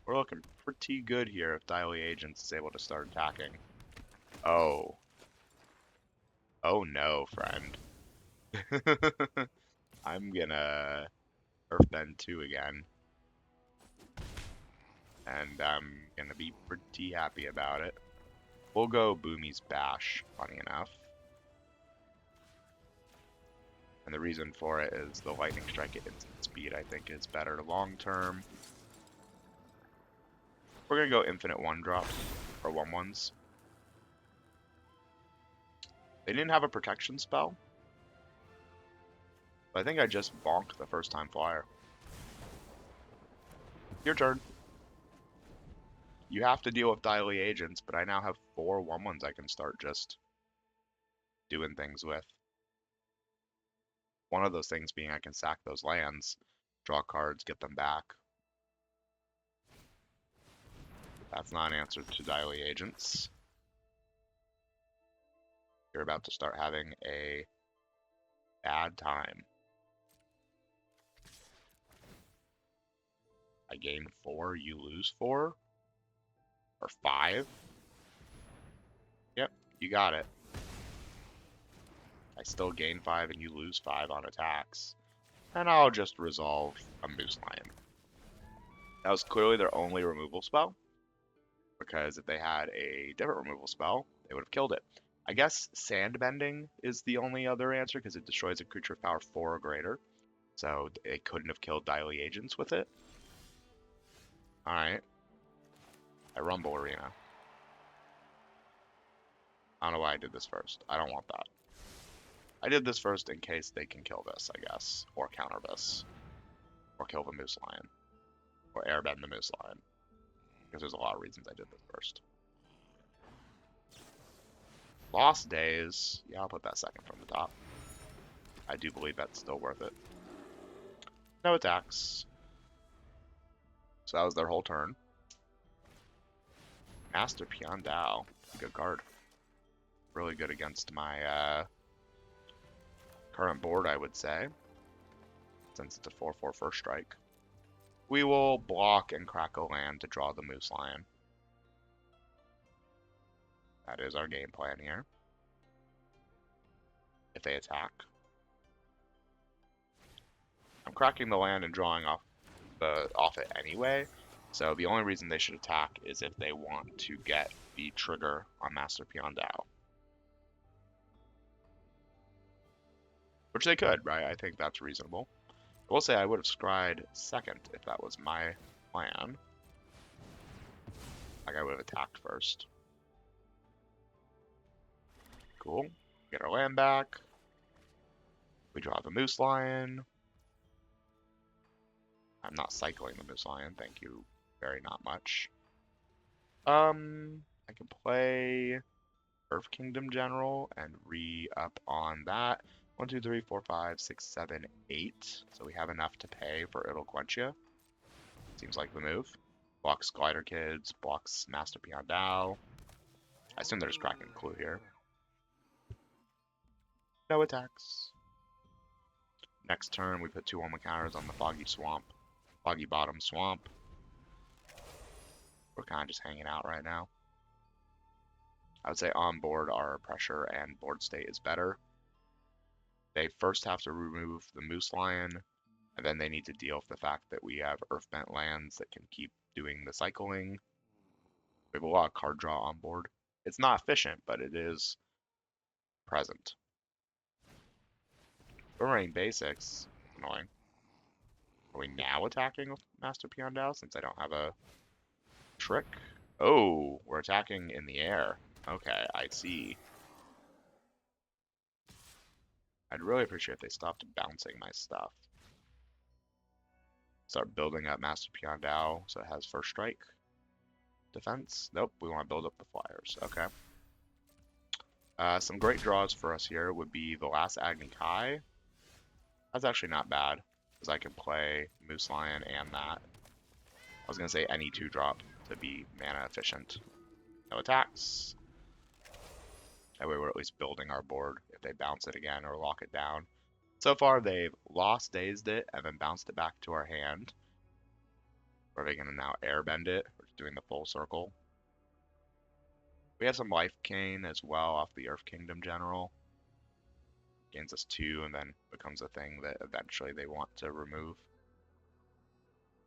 We're looking pretty good here if Diley Agents is able to start attacking. Oh. Oh no, friend. I'm gonna Earthbend 2 again. And I'm gonna be pretty happy about it. We'll go Boomy's Bash, funny enough. And the reason for it is the Lightning Strike at instant speed, I think, is better long term. We're gonna go infinite 1-drops, or 1/1s. They didn't have a protection spell. But I think I just bonked the first time flyer. Your turn. You have to deal with Diley Agents, but I now have 4 1/1s I can start just doing things with. One of those things being I can sack those lands, draw cards, get them back. That's not an answer to Diley Agents. You're about to start having a bad time. I gain 4, you lose 4? Or 5? Yep, you got it. I still gain 5 and you lose 5 on attacks. And I'll just resolve a Moose Lion. That was clearly their only removal spell. Because if they had a different removal spell, they would have killed it. I guess Sandbending is the only other answer because it destroys a creature of power 4 or greater. So they couldn't have killed Diley Agents with it. Alright. I Rumble Arena. I don't know why I did this first. I don't want that. I did this first in case they can kill this, I guess. Or counter this. Or kill the Moose Lion. Or airbend the Moose Lion. Because there's a lot of reasons I did this first. Lost Days. Yeah, I'll put that second from the top. I do believe that's still worth it. No attacks. So that was their whole turn. Master Piandao. Good card. Really good against my current board, I would say. Since it's a 4/4 first strike. We will block and crack a land to draw the Moose Lion. That is our game plan here. If they attack. I'm cracking the land and drawing off it anyway. So the only reason they should attack is if they want to get the trigger on Master Piandao. Which they could, right? I think that's reasonable. I will say I would have scryed second if that was my plan. Like I would have attacked first. Cool. Get our land back. We draw the Moose Lion. I'm not cycling the Moose Lion, thank you very not much. I can play Earth Kingdom General and re-up on that. 1, 2, 3, 4, 5, 6, 7, 8. So we have enough to pay for It'll Quench Ya. Seems like the move. Blocks Glider Kids, blocks Master Piandao. I assume they're just cracking Clue here. No attacks. Next turn, we put 2 1 counters on the Foggy Swamp. Foggy Bottom Swamp. We're kind of just hanging out right now. I would say on board our pressure and board state is better. They first have to remove the Moose Lion, and then they need to deal with the fact that we have Earthbent lands that can keep doing the cycling. We have a lot of card draw on board. It's not efficient, but it is present. We're running basics. Annoying. Are we now attacking with Master Piandao since I don't have a trick? Oh, we're attacking in the air. Okay, I see. I'd really appreciate if they stopped bouncing my stuff. Start building up Master Piandao so it has first strike. Defense? Nope, we want to build up the flyers. Okay. Some great draws for us here would be the last Agni Kai. That's actually not bad, because I can play Moose Lion and that. I was going to say any 2-drop. to be mana efficient. No attacks. That way we're at least building our board if they bounce it again or lock it down. So far they've lost dazed it and then bounced it back to our hand. Or are they going to now airbend it? We're just doing the full circle. We have some life gain as well off the Earth Kingdom General. Gains us 2 and then becomes a thing that eventually they want to remove.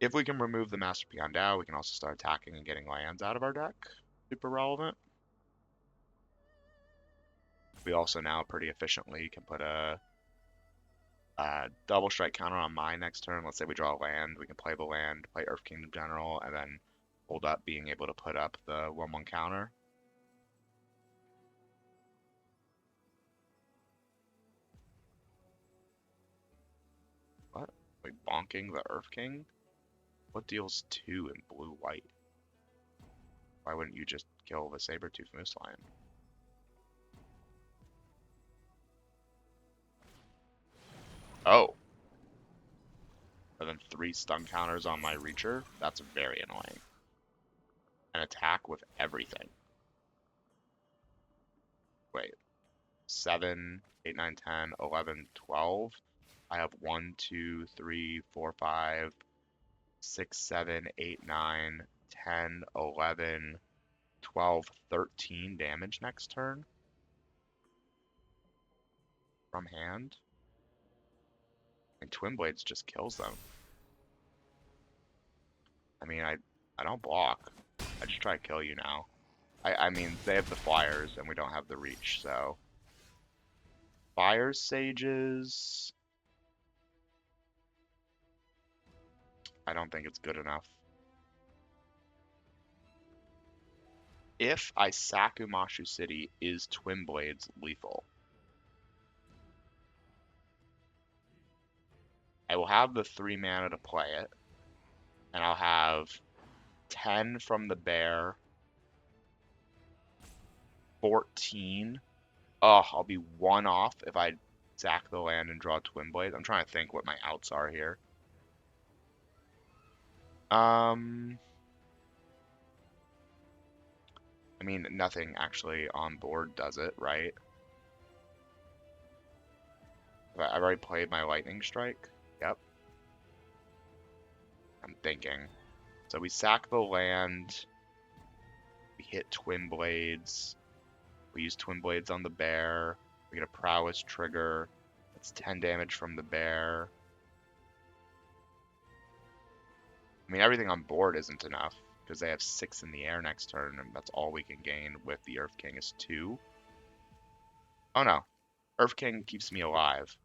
If we can remove the Master Peon Dao, we can also start attacking and getting lands out of our deck. Super relevant. We also now pretty efficiently can put a double strike counter on my next turn. Let's say we draw a land, we can play the land, play Earth Kingdom General, and then hold up being able to put up the 1/1 counter. What? Wait, bonking the Earth King? What deals 2 in blue-white? Why wouldn't you just kill the Saber-Tooth Moose Lion? Oh. And then 3 stun counters on my Reacher? That's very annoying. An attack with everything. Wait. 7, 8, 9, 10, 11, 12. I have 1, 2, 3, 4, 5, 6, 7, 8, 9, 10, 11, 12, 13 damage next turn. From hand. And Twin Blades just kills them. I mean, I don't block. I just try to kill you now. I mean, they have the flyers and we don't have the reach, so. Fire Sages. I don't think it's good enough. If I sack Umashu City, is Twin Blades lethal? I will have the 3 mana to play it. And I'll have 10 from the bear. 14. Oh, I'll be 1 off if I sack the land and draw Twin Blades. I'm trying to think what my outs are here. I mean, nothing actually on board does it, right? I've already played my Lightning Strike. Yep. I'm thinking. So we sack the land. We hit Twin Blades. We use Twin Blades on the bear. We get a Prowess trigger. That's 10 damage from the bear. I mean, everything on board isn't enough, because they have 6 in the air next turn, and that's all we can gain with the Earth King is 2. Oh no. Earth King keeps me alive.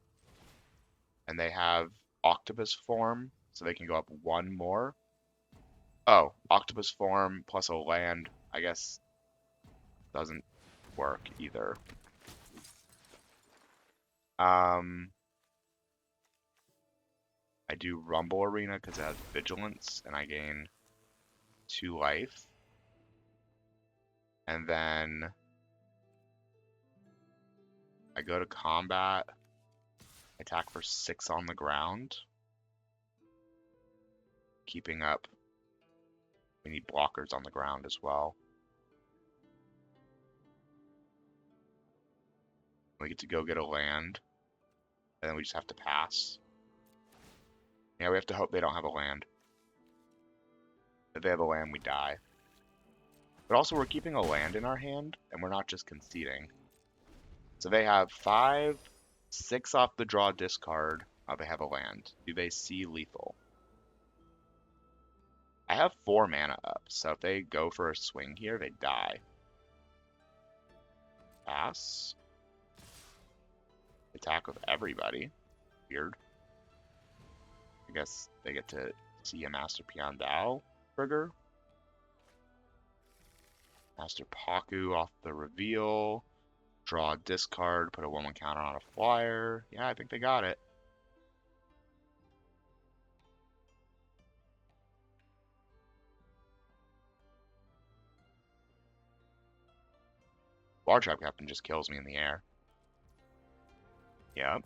And they have Octopus form, so they can go up 1 more. Oh, Octopus form plus a land, I guess, doesn't work either. I do Rumble Arena because it has Vigilance, and I gain 2 life. And then I go to combat, attack for 6 on the ground. Keeping up. We need blockers on the ground as well. We get to go get a land, and then we just have to pass. Yeah, we have to hope they don't have a land. If they have a land, we die. But also, we're keeping a land in our hand, and we're not just conceding. So they have 5, 6 off the draw discard. Oh, they have a land. Do they see lethal? I have 4 mana up, so if they go for a swing here, they die. Pass. Attack with everybody. Weird. I guess they get to see a Master Peon Dao trigger. Master Paku off the reveal. Draw a discard, put a 1/1 counter on a flyer. Yeah, I think they got it. Water Trap Captain just kills me in the air. Yep.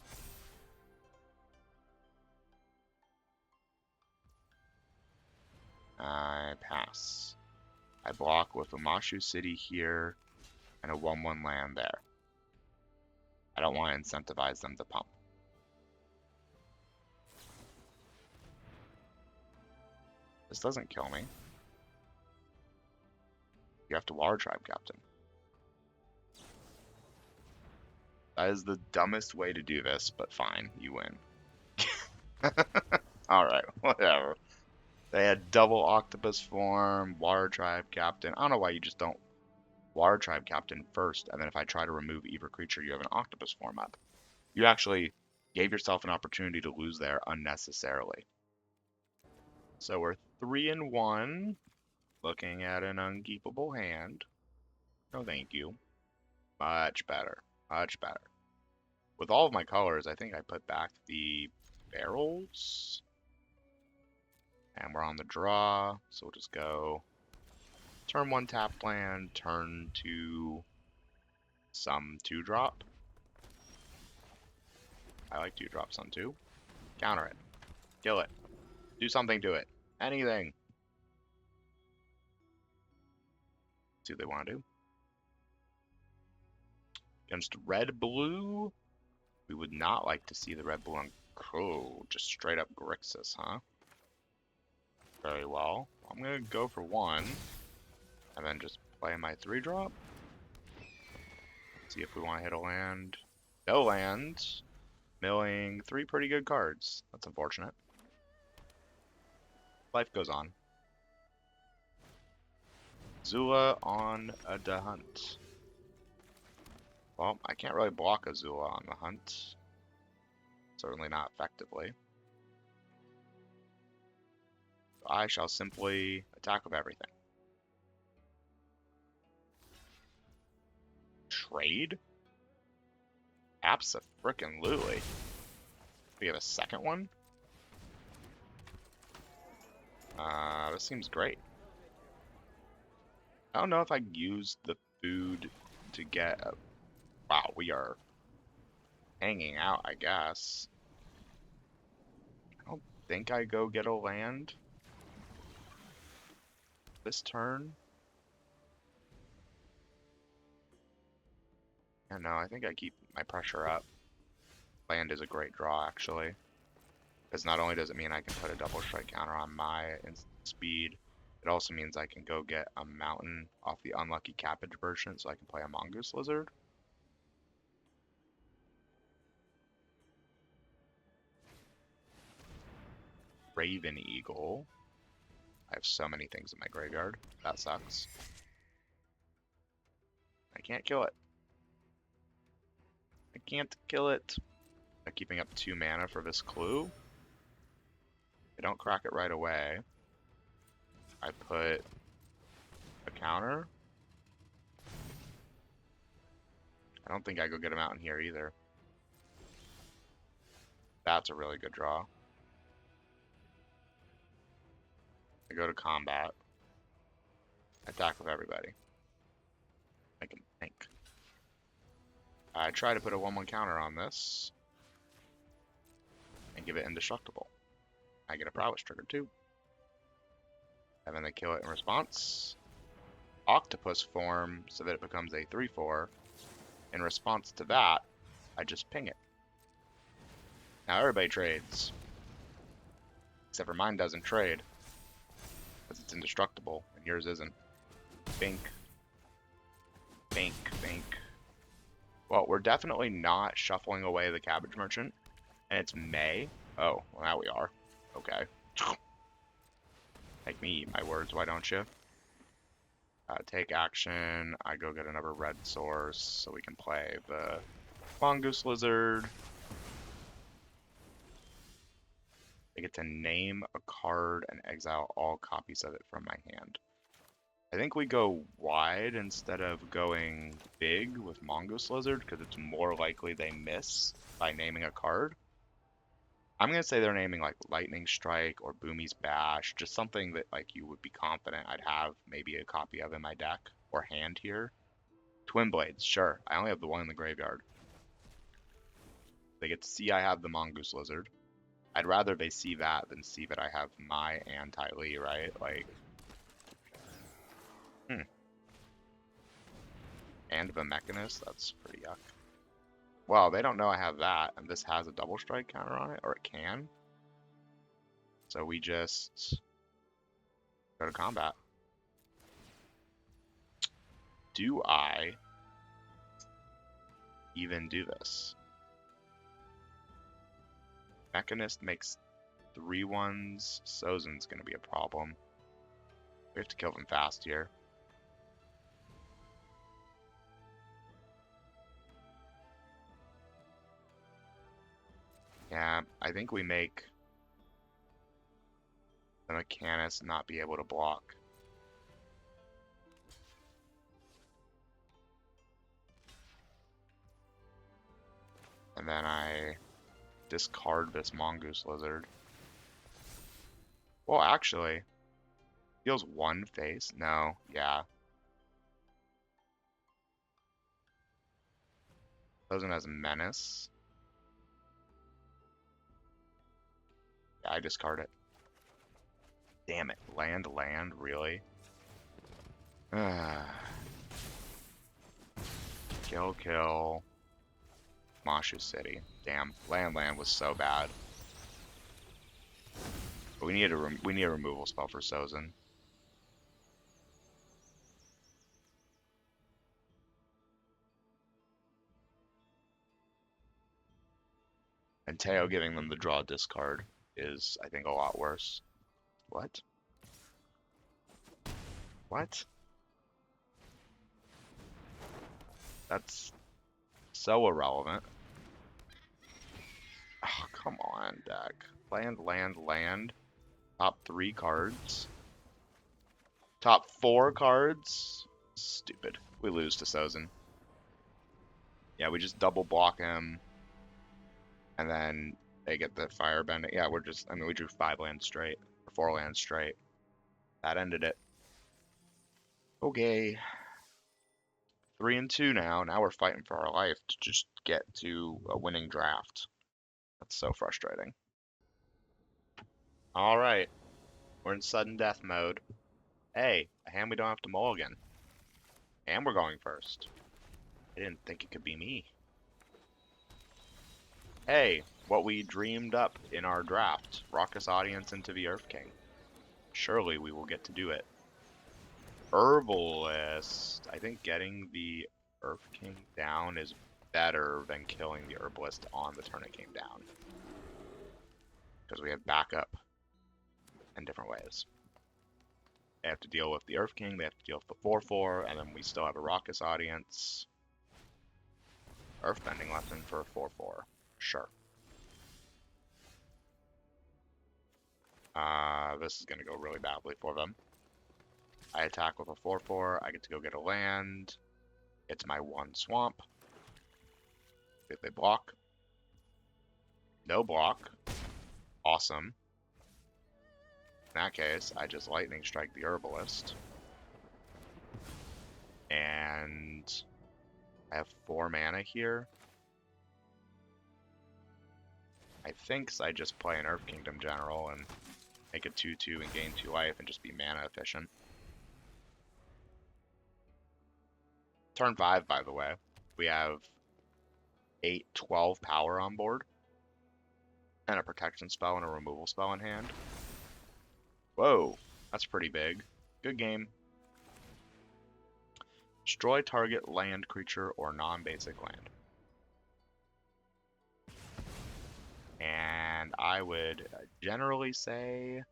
I pass. I block with a Mashu City here and a 1/1 land there. I don't want to incentivize them to pump. This doesn't kill me. You have to Water Tribe Captain. That is the dumbest way to do this, but fine, you win. Alright, whatever. They had double Octopus form, Water Tribe Captain. I don't know why you just don't Water Tribe Captain first, and then if I try to remove either creature, you have an Octopus form up. You actually gave yourself an opportunity to lose there unnecessarily. So we're 3-1, looking at an unkeepable hand. No thank you. Much better, much better. With all of my colors, I think I put back the barrels. And we're on the draw, so we'll just go turn 1 tap land, turn 2 some 2-drop. I like 2-drops on 2. Counter it. Kill it. Do something to it. Anything. See what they want to do. Against red-blue, we would not like to see the red-blue on Crow. Just straight up Grixis, huh? Very well. I'm going to go for 1. And then just play my 3-drop. See if we want to hit a land. No land. Milling 3 pretty good cards. That's unfortunate. Life goes on. Zula on the hunt. Well, I can't really block Azula on the hunt. Certainly not effectively. I shall simply attack with everything. Trade? Abso-frickin-lutely. We have a second one? This seems great. I don't know if I use the food to get a... Wow, we are hanging out, I guess. I don't think I go get a land this turn. Yeah, no, I think I keep my pressure up. Land is a great draw, actually. Because not only does it mean I can put a double strike counter on my instant speed, it also means I can go get a mountain off the unlucky cabbage version, so I can play a Mongoose Lizard. Raven Eagle. I have so many things in my graveyard. That sucks. I can't kill it. I can't kill it. I'm keeping up 2 mana for this clue. If I don't crack it right away, I put a counter. I don't think I go get him out in here either. That's a really good draw. I go to combat. Attack with everybody. I can think. I try to put a 1/1 counter on this. And give it indestructible. I get a prowess trigger too. And then they kill it in response. Octopus form so that it becomes a 3/4. In response to that, I just ping it. Now everybody trades. Except for mine doesn't trade. Because it's indestructible, and yours isn't. Bink. Bink, bink. Well, we're definitely not shuffling away the Cabbage Merchant. And it's May. Oh, well now we are. Okay. Make me eat my words, why don't you? Take action. I go get another red source so we can play the Mongoose Lizard. I get to name a card and exile all copies of it from my hand. I think we go wide instead of going big with Mongoose Lizard because it's more likely they miss by naming a card. I'm going to say they're naming like Lightning Strike or Boomy's Bash, just something that like you would be confident I'd have maybe a copy of in my deck or hand here. Twin Blades, sure. I only have the one in the graveyard. They get to see I have the Mongoose Lizard. I'd rather they see that than see that I have my anti-Lee, right? Like, Hmm. And the Mechanist, that's pretty yuck. Well, they don't know I have that, and this has a double strike counter on it, or it can. So we just go to combat. Do I even do this? Mechanist makes 3/1s. Sozin's gonna be a problem. We have to kill them fast here. Yeah, I think we make the Mechanist not be able to block. And then I discard this Mongoose Lizard. Well, actually, heals one face? No, yeah. Doesn't has Menace. Yeah, I discard it. Damn it. Land, really? Kill. Mashu City. Damn, land was so bad. But we need a removal spell for Sozin. And Teo giving them the draw discard is, I think, a lot worse. What? What? That's so irrelevant. Oh, come on, deck. Land. Top 3 cards. Top 4 cards. Stupid. We lose to Sozin. Yeah, we just double block him. And then they get the firebending. Yeah, we drew 5 lands straight. Or 4 lands straight. That ended it. Okay. 3-2 now. Now we're fighting for our life to just get to a winning draft. That's so frustrating. Alright. We're in sudden death mode. Hey, a hand we don't have to mulligan. And we're going first. I didn't think it could be me. Hey, what we dreamed up in our draft. Raucous audience into the Earth King. Surely we will get to do it. Herbalist. I think getting the Earth King down is better than killing the Herbalist on the turn it came down. Because we have backup in different ways. They have to deal with the Earth King, they have to deal with the 4/4, and then we still have a Raucous audience. Earthbending lesson for a 4/4. Sure. This is going to go really badly for them. I attack with a 4/4. I get to go get a land. It's my 1 swamp. If they block. No block. Awesome. In that case, I just lightning strike the Herbalist. And I have 4 mana here. I think I just play an Earth Kingdom General and make a 2/2 and gain 2 life and just be mana efficient. Turn 5, by the way, we have 8/12 power on board. And a protection spell and a removal spell in hand. Whoa, that's pretty big. Good game. Destroy target land, creature, or non-basic land. And I would generally say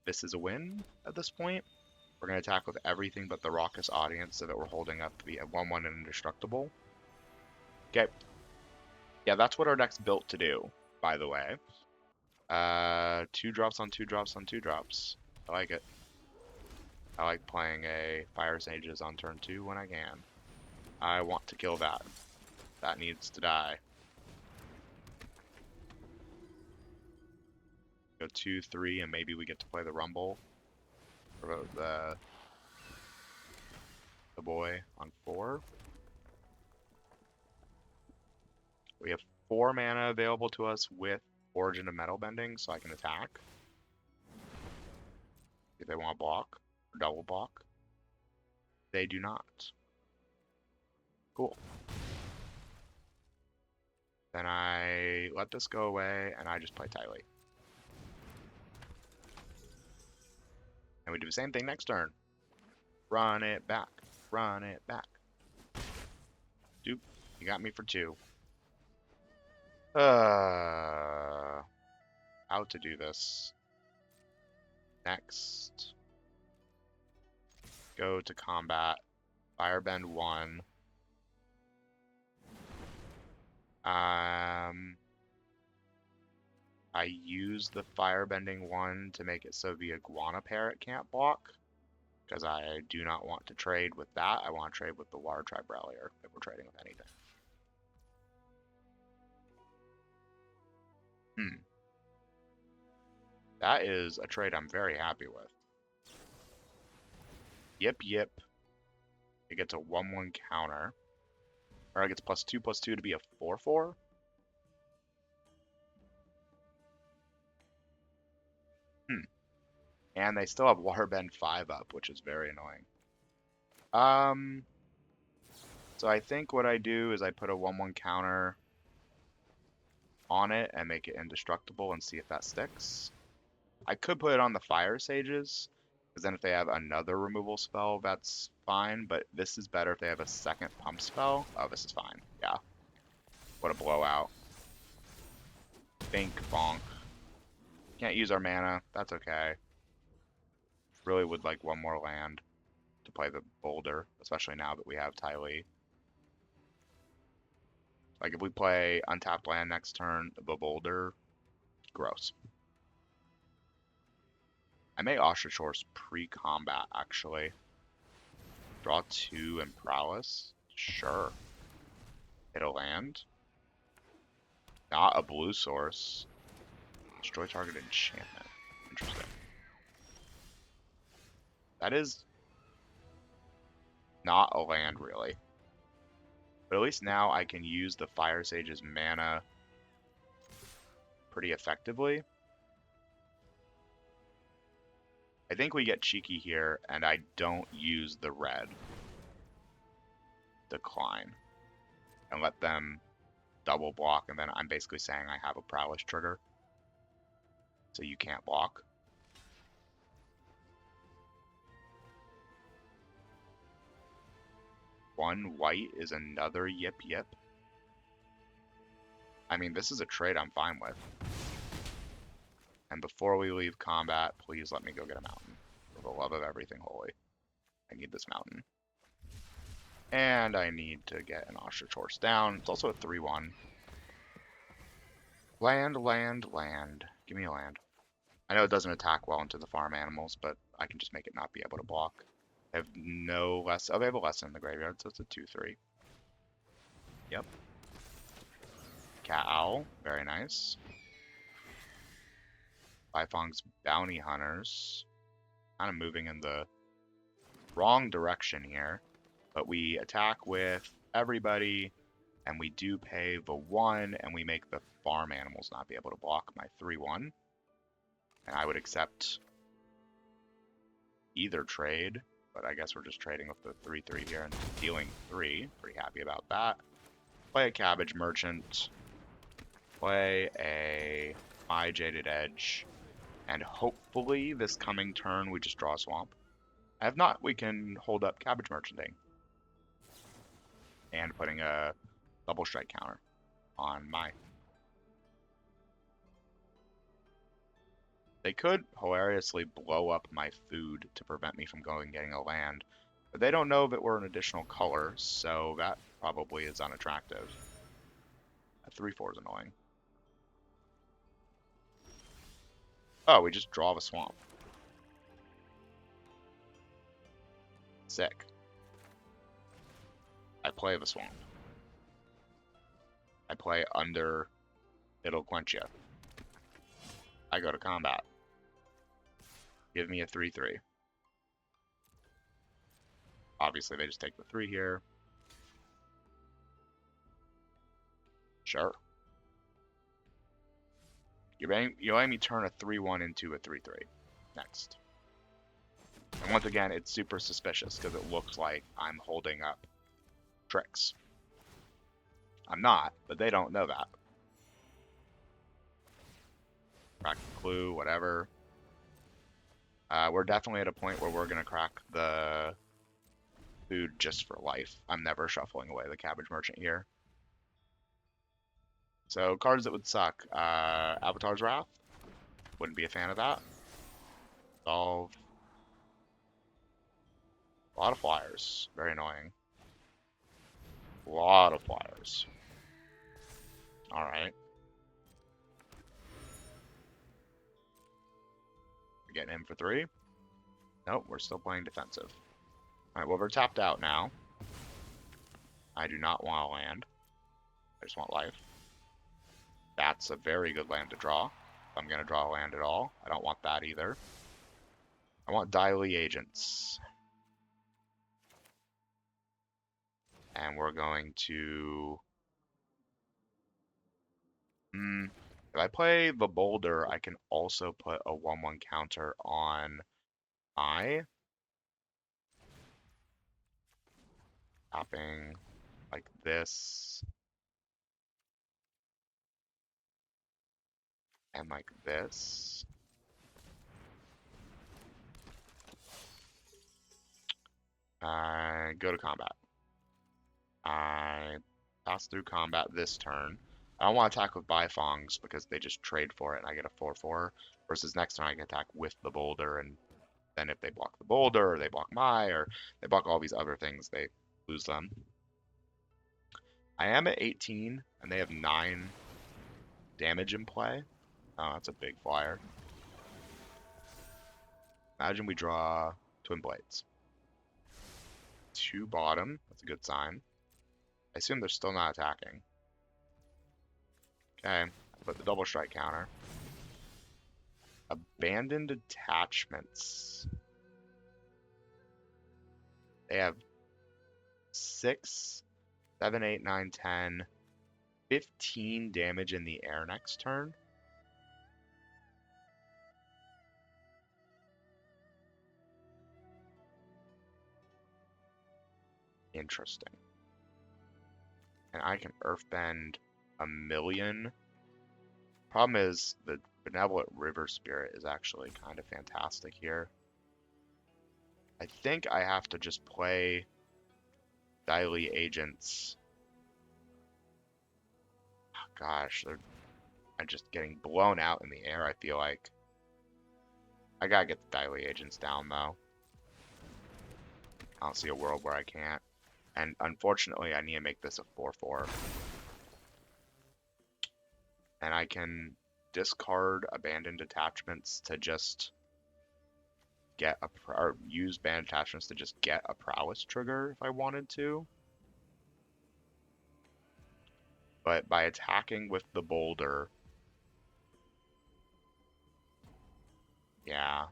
this is a win at this point. We're going to attack with everything but the Raucous audience so that we're holding up the 1/1 and indestructible. Okay. Yeah, that's what our deck's built to do, by the way. 2 drops on 2 drops on 2 drops. I like it. I like playing a Fire Sages on turn 2 when I can. I want to kill that. That needs to die. Go 2/3 and maybe we get to play the Rumble. Or the boy on 4. We have 4 mana available to us with Origin of Metal Bending, so I can attack. If they want to block, or double block. They do not. Cool. Then I let this go away, and I just play Tylee. And we do the same thing next turn. Run it back. Run it back. Dupe, you got me for 2. How to do this. Next. Go to combat. Firebend 1. I use the firebending 1 to make it so the iguana parrot can't block, because I do not want to trade with that. I want to trade with the water tribe rallier if we're trading with anything. That is a trade I'm very happy with. Yip yip. It gets a 1/1 counter. Or it gets +2/+2 to be a 4/4. And they still have Waterbend 5 up, which is very annoying. So I think what I do is I put a 1/1 counter on it and make it indestructible and see if that sticks. I could put it on the Fire Sages, because then if they have another removal spell, that's fine, but this is better if they have a second pump spell. Oh, this is fine. Yeah. What a blowout. Bink, bonk. Can't use our mana. That's okay. Really would like one more land to play the Boulder, especially now that we have Tylee. Like if we play untapped land next turn, the Boulder, gross. I may Ostrich Horse pre-combat, actually. Draw 2 and Prowess? Sure. Hit a land? Not a blue source. Destroy target enchantment. Interesting. That is not a land, really. But at least now I can use the Fire Sage's mana pretty effectively. I think we get cheeky here, and I don't use the red. Decline. And let them double block, and then I'm basically saying I have a Prowess trigger. So you can't block. One white is another yip yip. I mean, this is a trade I'm fine with. And before we leave combat, please let me go get a mountain. For the love of everything holy. I need this mountain. And I need to get an Ostrich Horse down. It's also a 3/1. Land, land, land. Give me a land. I know it doesn't attack well into the farm animals, but I can just make it not be able to block. I have no less. Oh, they have a lesson in the graveyard, so it's a 2/3. Yep. Cat Owl, very nice. Bifong's Bounty Hunters. Kind of moving in the wrong direction here. But we attack with everybody, and we do pay the 1, and we make the farm animals not be able to block my 3/1. And I would accept either trade, but I guess we're just trading with the 3/3 here and dealing 3. Pretty happy about that. Play a Cabbage Merchant. Play a My Jaded Edge. And hopefully this coming turn we just draw a swamp. If not, we can hold up Cabbage Merchanting. And putting a double strike counter on my. They could hilariously blow up my food to prevent me from going and getting a land. But they don't know that we're an additional color, so that probably is unattractive. A 3/4 is annoying. Oh, we just draw the swamp. Sick. I play the swamp. I play under It'll Quench Ya. I go to combat. Give me a 3/3. Obviously, they just take the 3 here. Sure. You're letting me turn a 3/1 into a 3/3. Next. And once again, it's super suspicious because it looks like I'm holding up tricks. I'm not, but they don't know that. Crack the clue, whatever. We're definitely at a point where we're going to crack the food just for life. I'm never shuffling away the Cabbage Merchant here. So cards that would suck. Avatar's Wrath. Wouldn't be a fan of that. Solve. A lot of flyers. Very annoying. A lot of flyers. Alright. Getting in for 3. Nope, we're still playing defensive. Alright, well, we're tapped out now. I do not want to land. I just want life. That's a very good land to draw. If I'm going to draw a land at all, I don't want that either. I want Daily Agents. And we're going to... if I play the Boulder, I can also put a 1/1 counter on I. Tapping like this. And like this. Go to combat. I pass through combat this turn. I don't want to attack with Bifongs because they just trade for it and I get a 4/4. Versus next turn I can attack with the Boulder, and then if they block the Boulder or they block or they block all these other things, they lose them. I am at 18 and they have 9 damage in play. Oh, that's a big flyer. Imagine we draw Twin Blades. 2 bottom, that's a good sign. I assume they're still not attacking. Okay, I put the double strike counter. Abandoned attachments. They have 6, 7, 8, 9, 10, 15 damage in the air next turn. Interesting. And I can Earthbend a million. Problem is, the Benevolent River Spirit is actually kind of fantastic here. I think I have to just play Daily Agents. Oh, gosh, I'm just getting blown out in the air, I feel like. I gotta get the Daily Agents down, though. I don't see a world where I can't. And unfortunately, I need to make this a 4/4. And I can discard Abandoned Attachments to just get a... or use Banned Attachments to just get a Prowess trigger if I wanted to. But by attacking with the Boulder... yeah.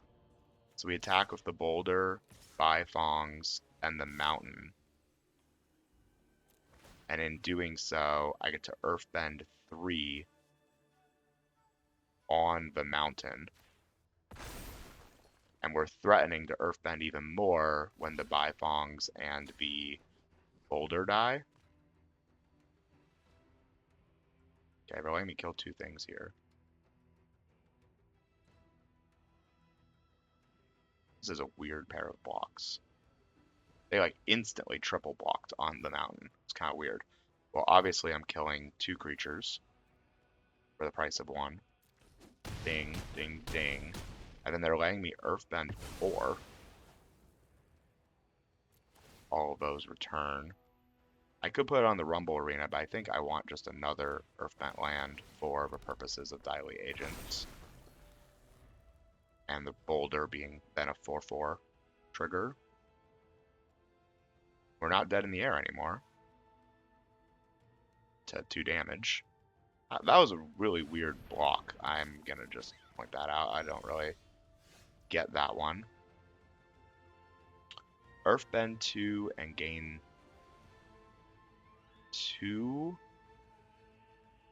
So we attack with the Boulder, Bifongs, and the Mountain. And in doing so, I get to Earthbend 3 on the Mountain. And we're threatening to Earthbend even more when the Bifongs and the Boulder die. Okay, they're letting me kill 2 things here. This is a weird pair of blocks. They like instantly triple blocked on the Mountain. It's kind of weird. Well, obviously I'm killing 2 creatures for the price of 1. Ding, ding, ding. And then they're letting me Earthbend 4. All of those return. I could put it on the Rumble Arena, but I think I want just another Earthbent land for the purposes of Daily Agents. And the Boulder being then a 4/4 trigger. We're not dead in the air anymore. To 2 damage. That was a really weird block. I'm gonna just point that out. I don't really get that one. Earthbend 2 and gain 2.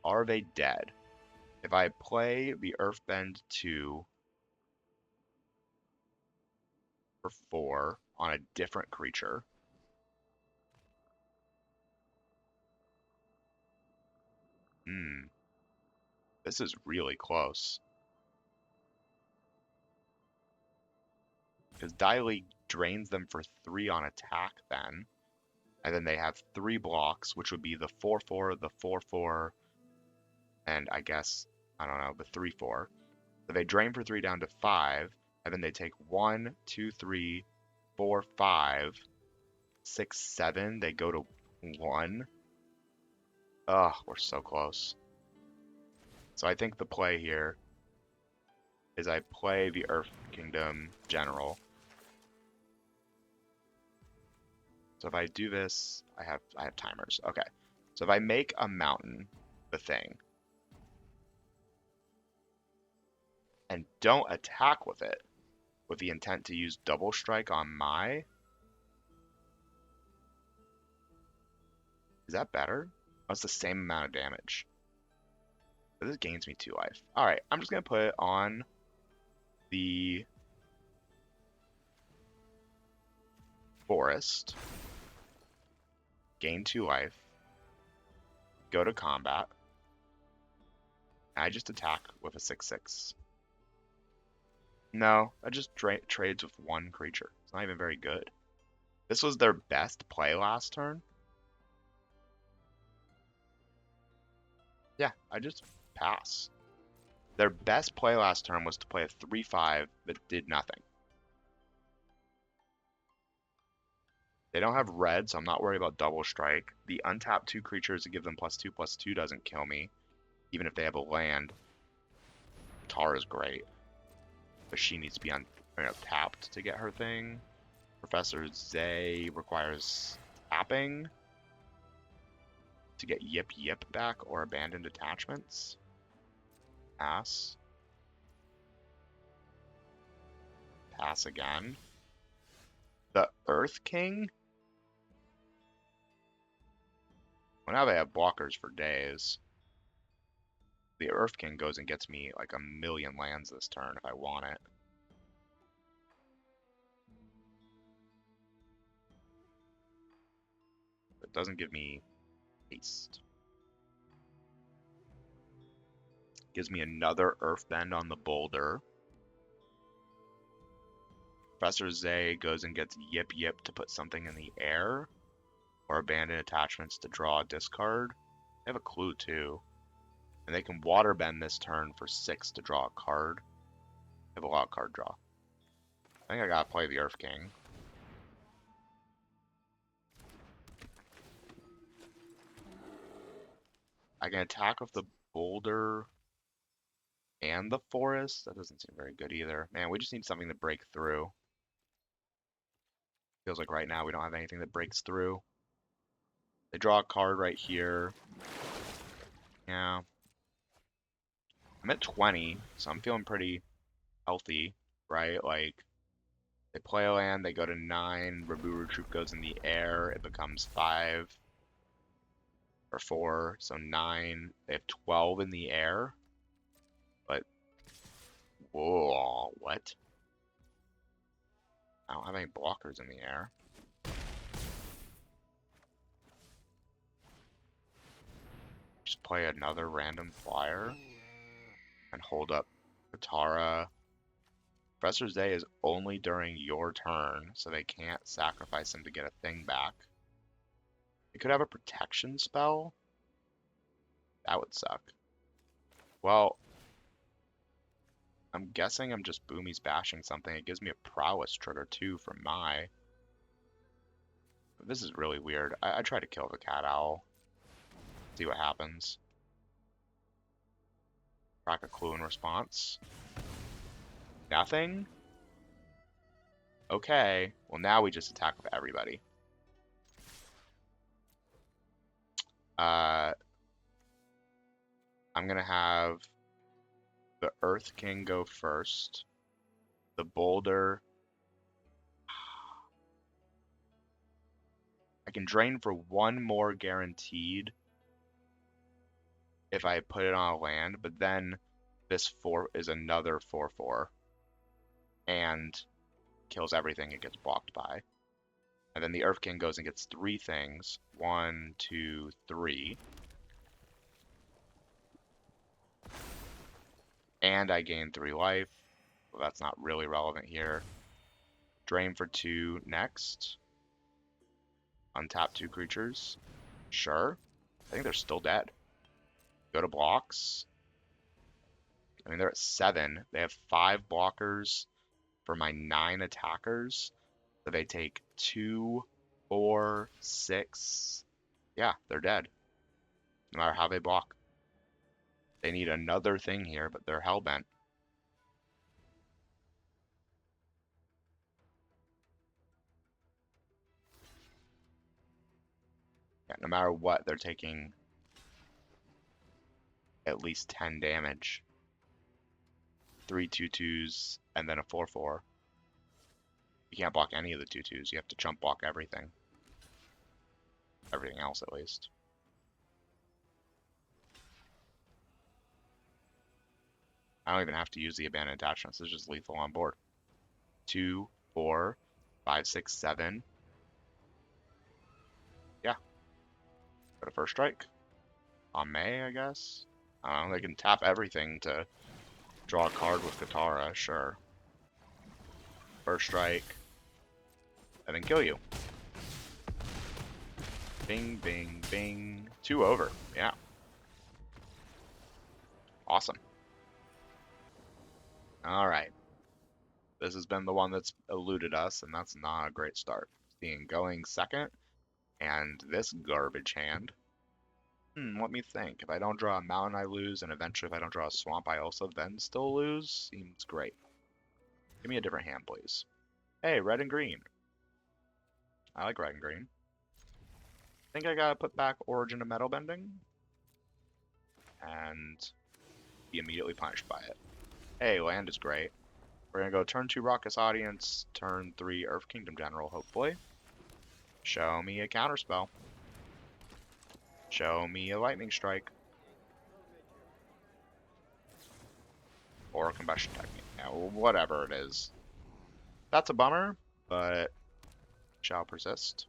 Are they dead? If I play the Earthbend 2, for 4 on a different creature. This is really close. Because Diley drains them for 3 on attack then. And then they have 3 blocks, which would be the 4/4, the 4/4, and I guess, I don't know, the 3/4. So they drain for 3 down to 5, and then they take 1, 2, 3, 4, 5, 6, 7. They go to 1. Ugh, we're so close. So I think the play here is I play the Earth Kingdom General. So if I do this, I have timers. Okay. So if I make a mountain the thing and don't attack with it with the intent to use double strike on my, is that better? That's the same amount of damage. But this gains me 2 life. Alright, I'm just gonna put it on the forest. Gain 2 life. Go to combat. And I just attack with a 6/6. No, I just trades with 1 creature. It's not even very good. This was their best play last turn. Yeah, I just pass. Their best play last turn was to play a 3/5 that did nothing. They don't have red, so I'm not worried about double strike. The untapped 2 creatures to give them +2/+2 doesn't kill me, even if they have a land. Tara's great, but she needs to be tapped to get her thing. Professor Zay requires tapping to get Yip Yip back or abandoned attachments. Pass. Pass again. The Earth King? Well, now they have blockers for days. The Earth King goes and gets me like 1,000,000 lands this turn if I want it. It doesn't give me haste. Gives me another Earthbend on the boulder. Professor Zay goes and gets Yip Yip to put something in the air, or abandon attachments to draw a discard. They have a clue too. And they can waterbend this turn for 6 to draw a card. They have a lot of card draw. I think I gotta play the Earth King. I can attack with the boulder and the forest. That doesn't seem very good either. Man, we just need something to break through. Feels like right now we don't have anything that breaks through. They draw a card right here. Yeah. I'm at 20, so I'm feeling pretty healthy, right? Like, they play a land, they go to 9, Raburu Troop goes in the air, it becomes 5 or 4, so 9. They have 12 in the air, but whoa, what? I don't have any blockers in the air. Just play another random flyer and hold up Katara. Professor Zay is only during your turn, so they can't sacrifice him to get a thing back. They could have a protection spell. That would suck. Well, I'm guessing I'm just Boomy's bashing something. It gives me a prowess trigger too for my. But this is really weird. I try to kill the cat owl. See what happens. Crack a clue in response. Nothing? Okay. Well, now we just attack with everybody. I'm gonna have the Earth King go first. The boulder. I can drain for 1 more guaranteed if I put it on a land, but then this 4 is another 4/4. And kills everything it gets blocked by. And then the Earth King goes and gets 3 things. 1, 2, 3. And I gain 3 life. Well, that's not really relevant here. Drain for 2 next. Untap 2 creatures. Sure. I think they're still dead. Go to blocks. I mean, they're at 7. They have 5 blockers for my 9 attackers. So they take 2, 4, 6. Yeah, they're dead. No matter how they block. They need another thing here, but they're hellbent. Yeah, no matter what, they're taking at least 10 damage. 3 2/2s and then a 4/4. You can't block any of the 2/2s. You have to chump block everything. Everything else, at least. I don't even have to use the abandoned attachments. It's just lethal on board. 2, 4, 5, 6, 7. Yeah. Go to first strike. On May, I guess. I don't know. They can tap everything to draw a card with Katara, sure. First strike. And then kill you. Bing, bing, bing. 2 over. Yeah. Awesome. Alright. This has been the one that's eluded us, and that's not a great start. Seeing going second, and this garbage hand. Let me think. If I don't draw a mountain, I lose, and eventually if I don't draw a swamp, I also then still lose. Seems great. Give me a different hand, please. Hey, red and green. I like red and green. Think I gotta put back Origin of Metal Bending, and be immediately punished by it. Hey, land is great. We're gonna go turn 2 Raucous Audience, turn 3 Earth Kingdom General, hopefully. Show me a counterspell. Show me a Lightning Strike. Or a Combustion Technique. Now, whatever it is. That's a bummer, but shall persist.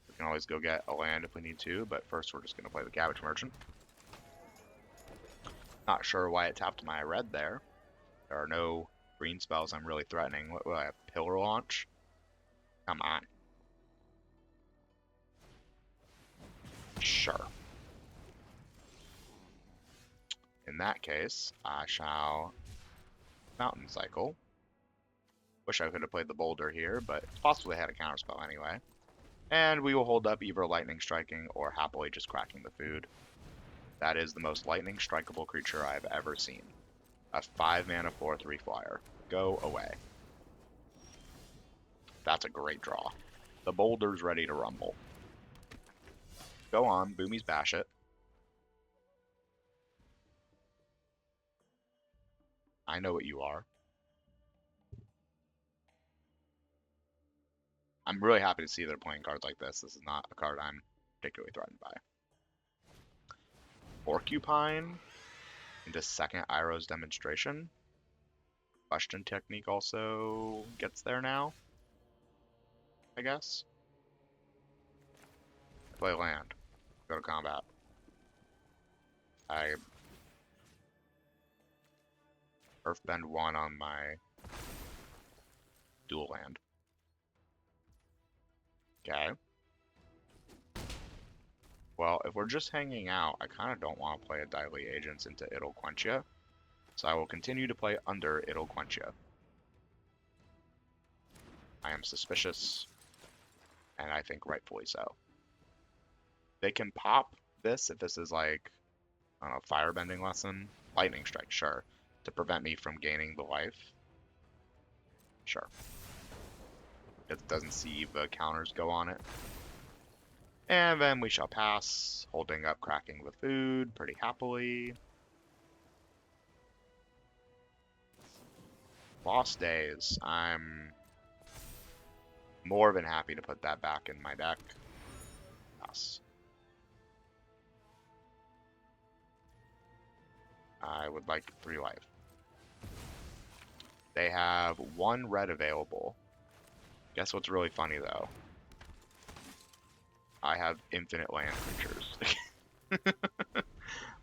We can always go get a land if we need to, but first we're just gonna play the Cabbage Merchant. Not sure why it tapped my red there. There are no green spells I'm really threatening. What will I have? Pillar Launch? Come on. Sure. In that case, I shall Mountain Cycle. Wish I could have played the Boulder here, but it's possible they had a counterspell anyway. And we will hold up either Lightning Striking or happily just cracking the food. That is the most lightning strikeable creature I've ever seen. A 5-mana 4/3 flyer. Go away. That's a great draw. The Boulder's ready to rumble. Go on, Boomies bash it. I know what you are. I'm really happy to see they're playing cards like this. This is not a card I'm particularly threatened by. Porcupine into second Iroh's Demonstration. Question Technique also gets there now, I guess. Play land. Go to combat. I Earthbend 1 on my dual land. Okay. Well, if we're just hanging out, I kind of don't want to play a Diley Agents into It'll Quench Ya. So I will continue to play under It'll Quench Ya. I am suspicious, and I think rightfully so. They can pop this if this is like, I don't know, Firebending Lesson. Lightning Strike, sure. To prevent me from gaining the life. Sure. It doesn't see the counters go on it. And then we shall pass, holding up cracking the food pretty happily. Lost Days. I'm more than happy to put that back in my deck. Yes. I would like 3 life. They have 1 red available. Guess what's really funny though? I have infinite land creatures.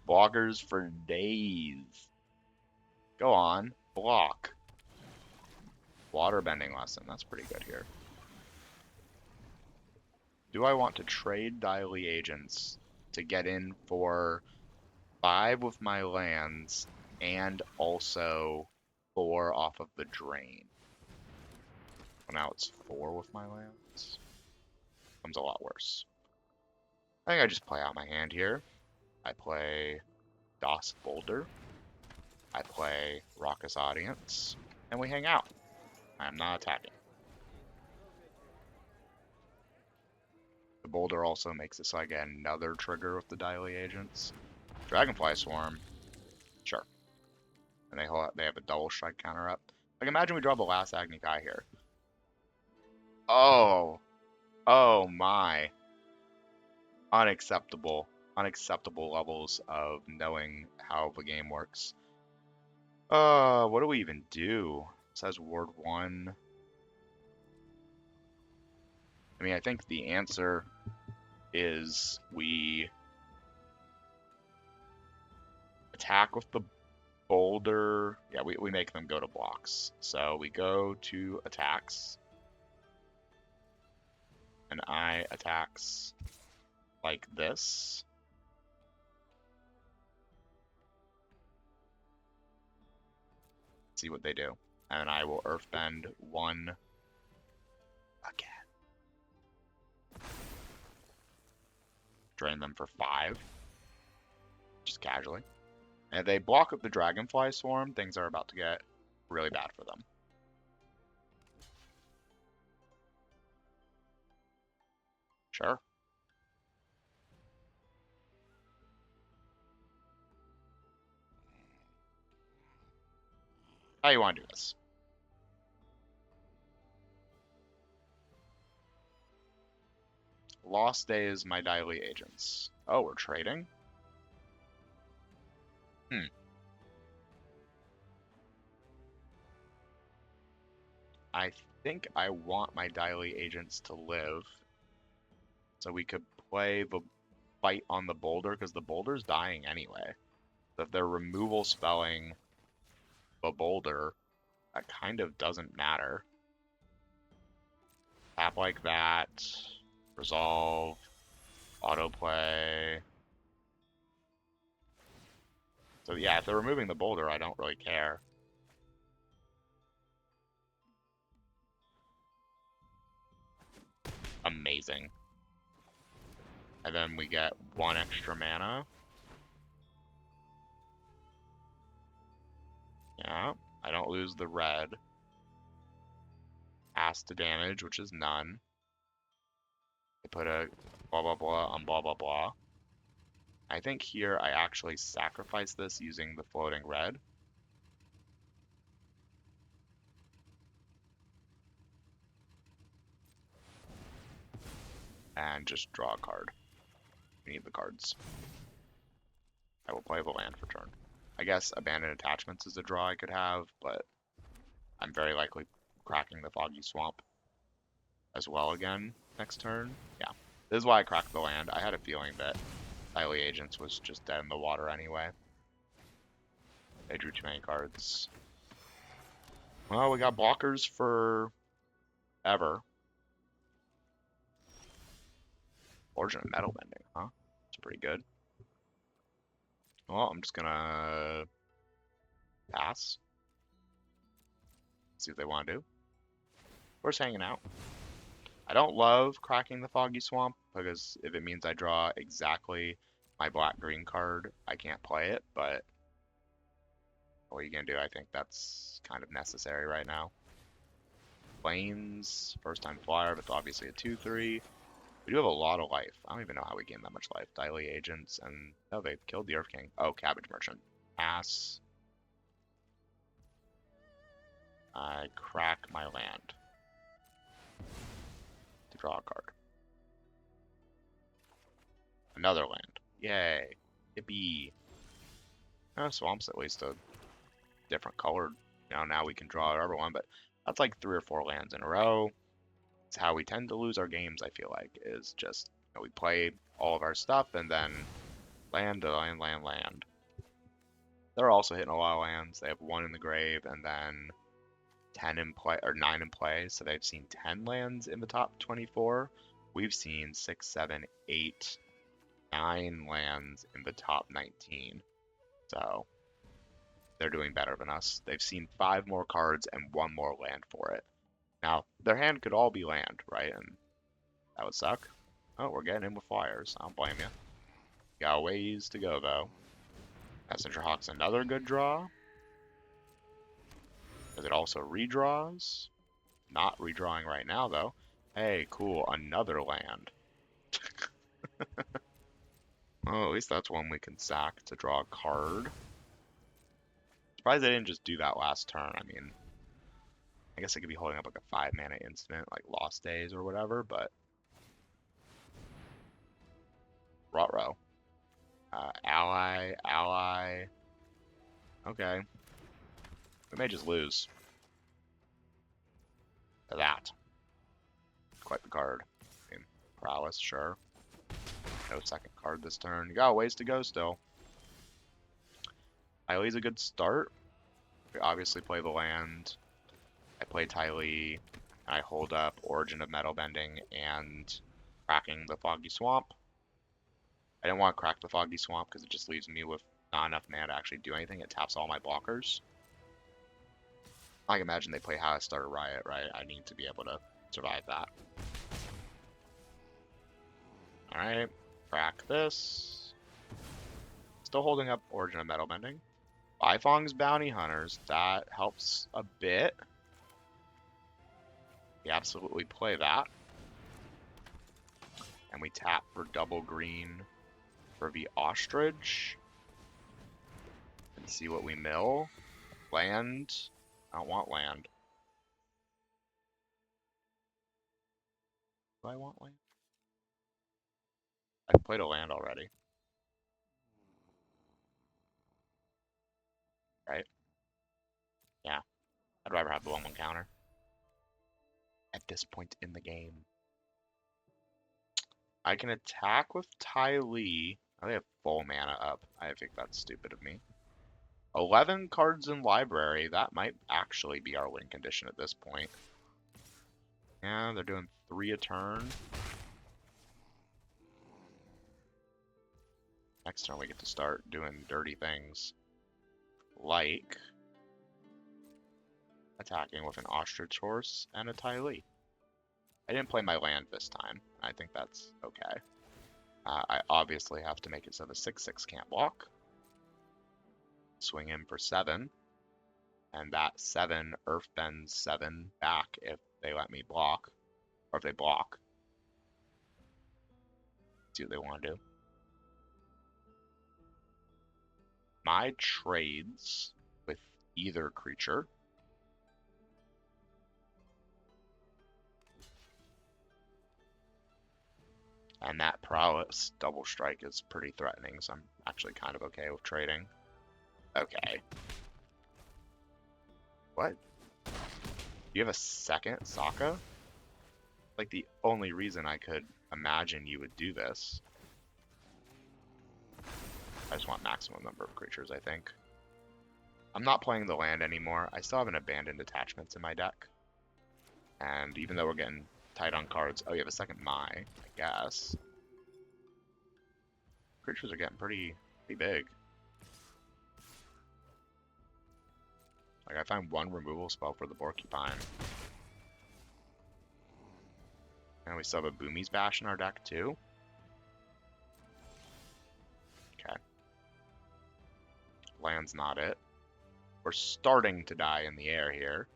Blockers for days. Go on, block. Waterbending lesson, that's pretty good here. Do I want to trade Diley Agents to get in for 5 with my lands and also 4 off of the drain? Well, now it's 4 with my lands. Becomes a lot worse. I think I just play out my hand here. I play DOS Boulder. I play Raucous Audience. And we hang out. I'm not attacking. The Boulder also makes it so I get another trigger with the Diley Agents. Dragonfly Swarm. Sure. And they have a double strike counter up. Like, imagine we draw the last Agni Kai here. Oh. Oh my. Unacceptable. Unacceptable levels of knowing how the game works. What do we even do? It says Ward 1. I mean, I think the answer is we attack with the Boulder. Yeah, we make them go to blocks. So we go to attacks. And I attacks like this. See what they do. And I will Earthbend 1 again. Drain them for 5. Just casually. And if they block up the Dragonfly Swarm, things are about to get really bad for them. Sure. How you want to do this? Lost Days, my Diley Agents. Oh, we're trading? I think I want my Diley Agents to live. So we could play the fight on the Boulder, because the Boulder's dying anyway. So if they're removal spelling the Boulder, that kind of doesn't matter. Tap like that. Resolve. Autoplay. So yeah, if they're removing the Boulder, I don't really care. Amazing. And then we get 1 extra mana. Yeah, I don't lose the red. Pass to damage, which is none. I put a blah blah blah on blah blah blah. I think here I actually sacrifice this using the floating red. And just draw a card. We need the cards. I will play the land for turn. I guess Abandoned Attachments is a draw I could have, but I'm very likely cracking the Foggy Swamp as well again next turn. Yeah, this is why I cracked the land. I had a feeling that Diley Agents was just dead in the water anyway. They drew too many cards. Well, we got blockers for ever. Origin of Metal Bending, huh? It's pretty good. Well, I'm just gonna pass. See what they want to do. We're just hanging out. I don't love cracking the Foggy Swamp, because if it means I draw exactly my black-green card, I can't play it, but what are you gonna do? I think that's kind of necessary right now. Plains, first time flyer, but obviously a 2-3. We do have a lot of life. I don't even know how we gain that much life. Diley Agents, and oh, they killed the Earth King. Oh, Cabbage Merchant. Pass. I crack my land to draw a card. Another land. Yay. Yippee. Swamp's at least a different colored now we can draw our other one, but that's like 3 or 4 lands in a row. It's how we tend to lose our games, I feel like, is just, we play all of our stuff and then land to land, land, land. They're also hitting a lot of lands. They have 1 in the grave and then 10 in play, or 9 in play, so they've seen 10 lands in the top 24. We've seen 6, 7, 8, 9 lands in the top 19. So they're doing better than us. They've seen 5 more cards and 1 more land for it. Now, their hand could all be land, right? And that would suck. Oh, we're getting in with flyers. I don't blame you. Got a ways to go, though. Messenger Hawk's another good draw. Because it also redraws. Not redrawing right now, though. Hey, cool, another land. Oh, at least that's one we can sack to draw a card. Surprised they didn't just do that last turn. I mean, I guess I could be holding up like a 5-mana instant, like Lost Days or whatever, but... Ruh-roh. Ally, ally... Okay. We may just lose. To that. Quite the card. I mean, prowess, sure. No second card this turn. You got a ways to go still. Tylee's a good start. We obviously play the land. I play Tylee, and I hold up Origin of Metal Bending and cracking the Foggy Swamp. I didn't want to crack the Foggy Swamp because it just leaves me with not enough mana to actually do anything. It taps all my blockers. I can imagine they play How to Start a Riot, right? I need to be able to survive that. Alright, crack this. Still holding up Origin of Metal Bending. Bifong's Bounty Hunters, that helps a bit. We absolutely play that. And we tap for double green for the Ostrich. And see what we mill. Land. I don't want land. Do I want land? I've played a land already. Right? Yeah. I'd rather have the 1/1 counter. At this point in the game. I can attack with Tylee. Oh, they have full mana up. I think that's stupid of me. 11 cards in library. That might actually be our win condition at this point. Yeah, they're doing 3 a turn. Next turn we get to start doing dirty things. Like attacking with an Ostrich Horse and a Tylee. I didn't play my land this time. I think that's okay. I obviously have to make it so the 6/6 can't block. Swing in for 7. And that 7 Earthbends 7 back if they let me block. Or if they block. See what they want to do. My trades with either creature. And that Prowess double strike is pretty threatening, so I'm actually kind of okay with trading. Okay. What? You have a second Sokka? Like the only reason I could imagine you would do this. I just want maximum number of creatures, I think. I'm not playing the land anymore. I still have an Abandoned Attachments in my deck. And even though we're getting tight on cards... Oh, you have a second Mai, I guess. Creatures are getting pretty big. Like, I find 1 removal spell for the Porcupine. And we still have a Boomy's Bash in our deck, too. Okay. Land's not it. We're starting to die in the air here.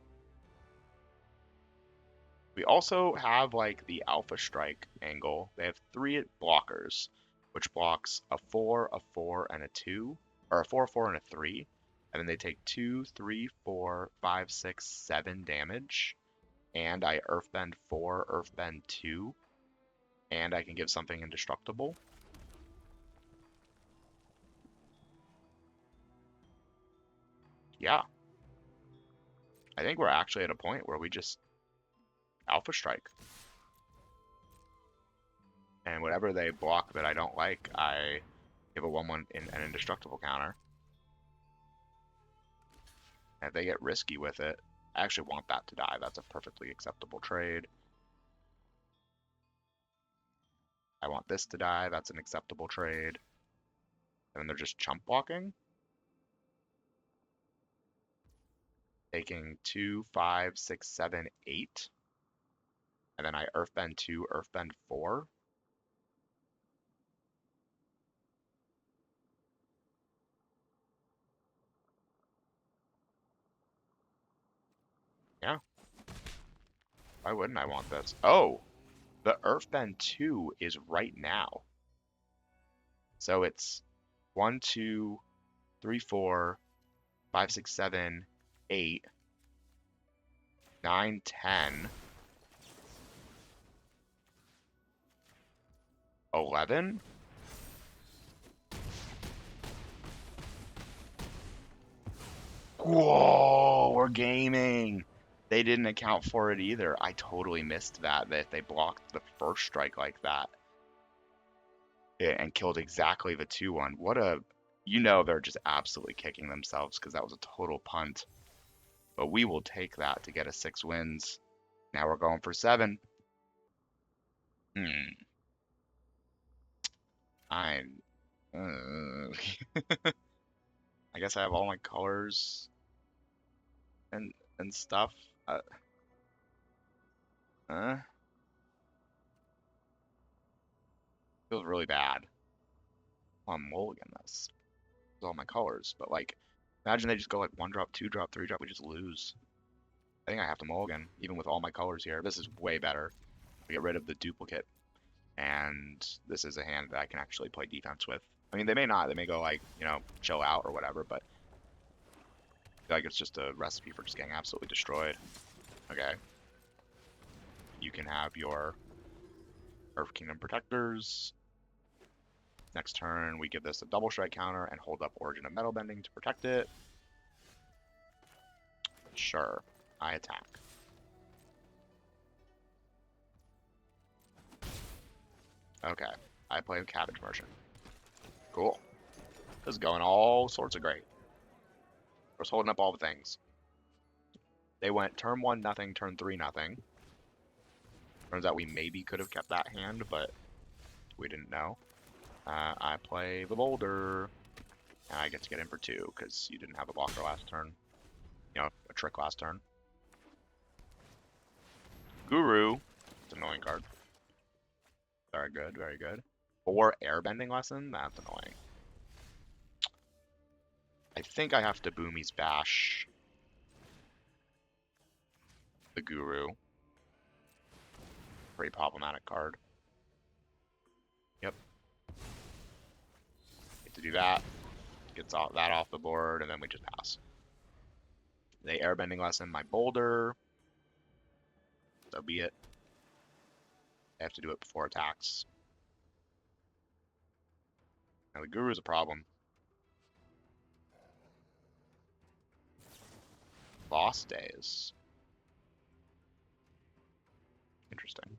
We also have, like, the Alpha Strike angle. They have 3 blockers, which blocks a 4, and a 2. Or a 4, and a 3. And then they take 2, 3, 4, 5, 6, 7 damage. And I Earthbend 4, Earthbend 2. And I can give something indestructible. Yeah. I think we're actually at a point where we just Alpha Strike. And whatever they block that I don't like, I give a 1/1 in an indestructible counter. And if they get risky with it, I actually want that to die. That's a perfectly acceptable trade. I want this to die. That's an acceptable trade. And then they're just chump blocking. Taking 2, 5, 6, 7, 8. And then I Earthbend 2, Earthbend 4. Yeah. Why wouldn't I want this? Oh! The Earthbend 2 is right now. So it's 1, 2, 3, 4, 5, 6, 7, 8, 9, 10, 11? Whoa, we're gaming. They didn't account for it either. I totally missed that if they blocked the first strike like that and killed exactly the 2/1. What a, they're just absolutely kicking themselves because that was a total punt. But we will take that to get us 6 wins. Now we're going for 7. I, I guess I have all my colors and stuff. Uh, feels really bad. I'm mulligan this with all my colors, but like, imagine they just go like 1 drop, 2 drop, 3 drop, we just lose. I think I have to mulligan, even with all my colors here. This is way better. We get rid of the duplicate, and this is a hand that I can actually play defense with. I mean, they may not. They may go like, chill out or whatever, but I feel like it's just a recipe for just getting absolutely destroyed. Okay. You can have your Earth Kingdom Protectors. Next turn, we give this a double strike counter and hold up Origin of Metal Bending to protect it. Sure, I attack. Okay, I play the Cabbage Merchant. Cool. This is going all sorts of great. We're holding up all the things. They went turn 1 nothing, turn 3 nothing. Turns out we maybe could have kept that hand, but we didn't know. I play the Boulder, and I get to get in for 2 because you didn't have a blocker last turn. A trick last turn. Guru. It's an annoying card. Very good, very good. 4 Airbending Lesson? That's annoying. I think I have to Boomy's Bash the Guru. Pretty problematic card. Yep. Get to do that. Gets that off the board, and then we just pass. They Airbending Lesson my Boulder. So be it. I have to do it before attacks. Now the Guru's a problem. Lost Days. Interesting.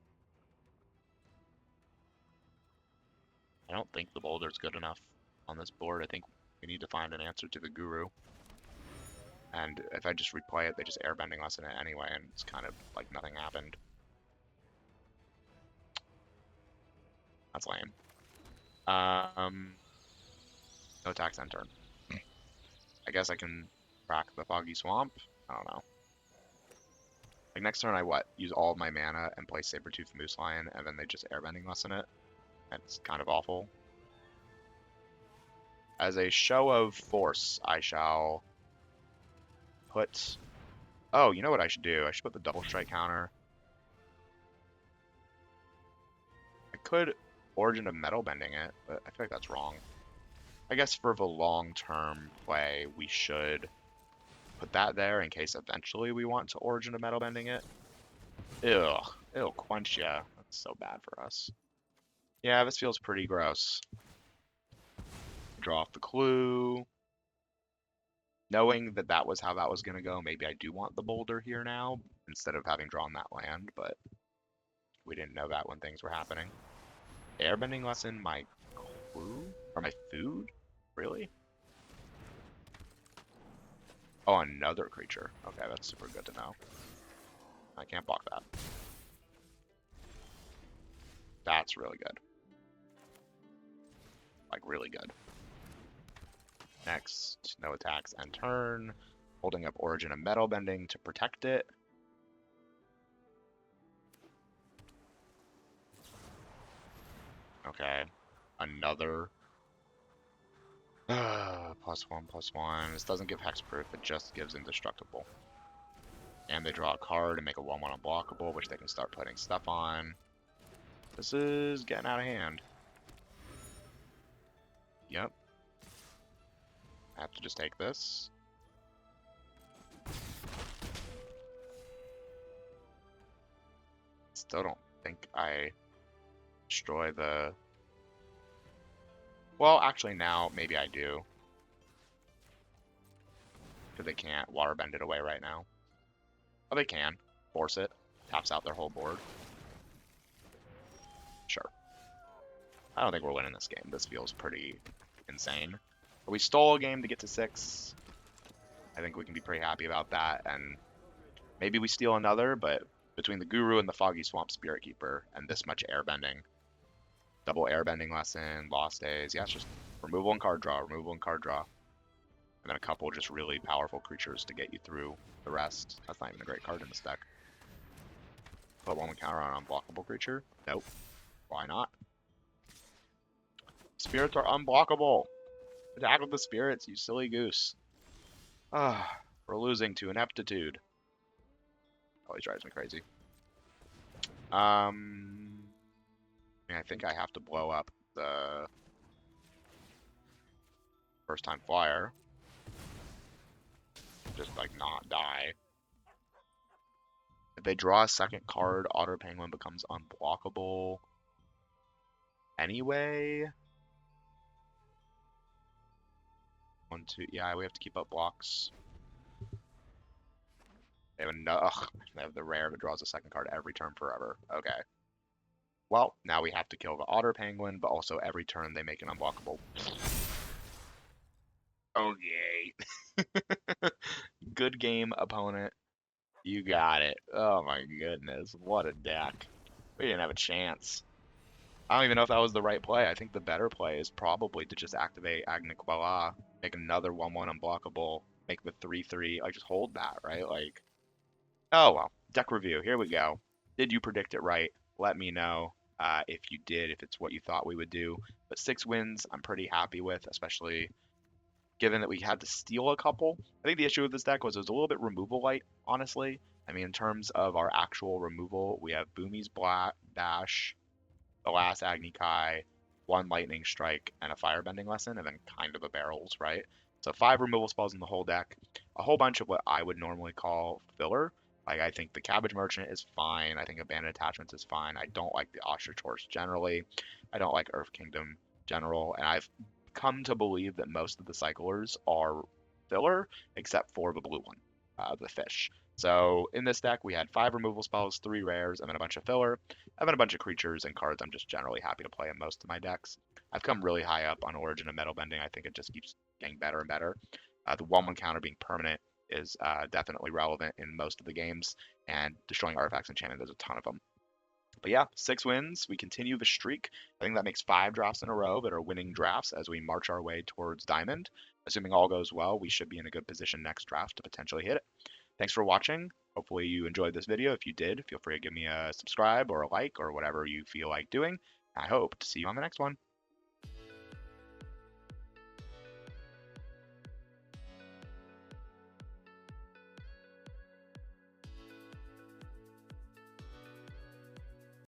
I don't think the Boulder's good enough on this board. I think we need to find an answer to the Guru. And if I just replay it, they just Airbending Lesson it anyway, and it's kind of like nothing happened. That's lame. No attacks end turn. I guess I can crack the Foggy Swamp. I don't know. Like next turn, I use all of my mana and play Sabertooth Moose Lion, and then they just Airbending Lesson it. That's kind of awful. As a show of force, I shall put... Oh, you know what I should do? I should put the double strike counter. I could Origin of Metal Bending it, but I feel like that's wrong. I guess for the long-term play, we should put that there in case eventually we want to Origin of Metal Bending it. Ew, it'll quench ya. That's so bad for us. Yeah, this feels pretty gross. Draw off the clue. knowing that that was how that was going to go, maybe I do want the boulder here now instead of having drawn that land, but we didn't know that when things were happening. Airbending lesson, my clue? Or my food? Really? Oh, another creature. Okay, that's super good to know. I can't block that. That's really good. Like, really good. Next, no attacks and turn. Holding up Origin of Metal Bending to protect it. Okay. Another. +1/+1. This doesn't give hexproof, it just gives indestructible. And they draw a card and make a 1/1 unblockable, which they can start putting stuff on. This is getting out of hand. Yep. I have to just take this. Still don't think I destroy the... Well, actually now, maybe I do. Because they can't waterbend it away right now. Oh, they can. Force it. Taps out their whole board. Sure. I don't think we're winning this game. This feels pretty insane. But we stole a game to get to 6. I think we can be pretty happy about that. And maybe we steal another, but between the Guru and the Foggy Swamp Spirit Keeper and this much airbending, double airbending lesson, Lost Days, yeah, it's just removal and card draw, removal and card draw. And then a couple just really powerful creatures to get you through the rest. That's not even a great card in this deck. Put 1 counter on an unblockable creature? Nope. Why not? Spirits are unblockable. Attack with the spirits, you silly goose. Ah, we're losing to ineptitude. Always drives me crazy. I think I have to blow up the first time flyer. Just like not die. If they draw a second card, Otter Penguin becomes unblockable. Anyway. 1, 2, yeah, we have to keep up blocks. They have the rare that draws a second card every turn forever. Okay. Well, now we have to kill the Otter Penguin, but also every turn they make an unblockable. Oh, yay. Good game, opponent. You got it. Oh my goodness. What a deck. We didn't have a chance. I don't even know if that was the right play. I think the better play is probably to just activate Agnicola, make another 1/1 unblockable, make the 3/3, like just hold that, right? Like, oh well. Deck review. Here we go. Did you predict it right? Let me know if you did, if it's what you thought we would do. But 6 wins, I'm pretty happy with, especially given that we had to steal a couple. I think the issue with this deck was it was a little bit removal light, honestly. I mean, in terms of our actual removal, we have Boomy's Black Dash, the last Agni Kai, 1 Lightning Strike, and a Firebending Lesson, and then kind of a Barrels, right? So 5 removal spells in the whole deck. A whole bunch of what I would normally call filler. Like, I think the Cabbage Merchant is fine. I think Abandoned Attachments is fine. I don't like the Ostrich Horse generally. I don't like Earth Kingdom general. And I've come to believe that most of the cyclers are filler, except for the blue one, the fish. So in this deck, we had 5 removal spells, 3 rares, and then a bunch of filler, and then a bunch of creatures and cards I'm just generally happy to play in most of my decks. I've come really high up on Origin of Metal Bending. I think it just keeps getting better and better. The 1/1 counter being permanent is definitely relevant in most of the games, and destroying artifacts and enchantment, there's a ton of them. But yeah, 6 wins. We continue the streak. I think that makes 5 drafts in a row that are winning drafts as we march our way towards Diamond. Assuming all goes well, we should be in a good position next draft to potentially hit it. Thanks for watching. Hopefully you enjoyed this video. If you did, feel free to give me a subscribe or a like or whatever you feel like doing. I hope to see you on the next one.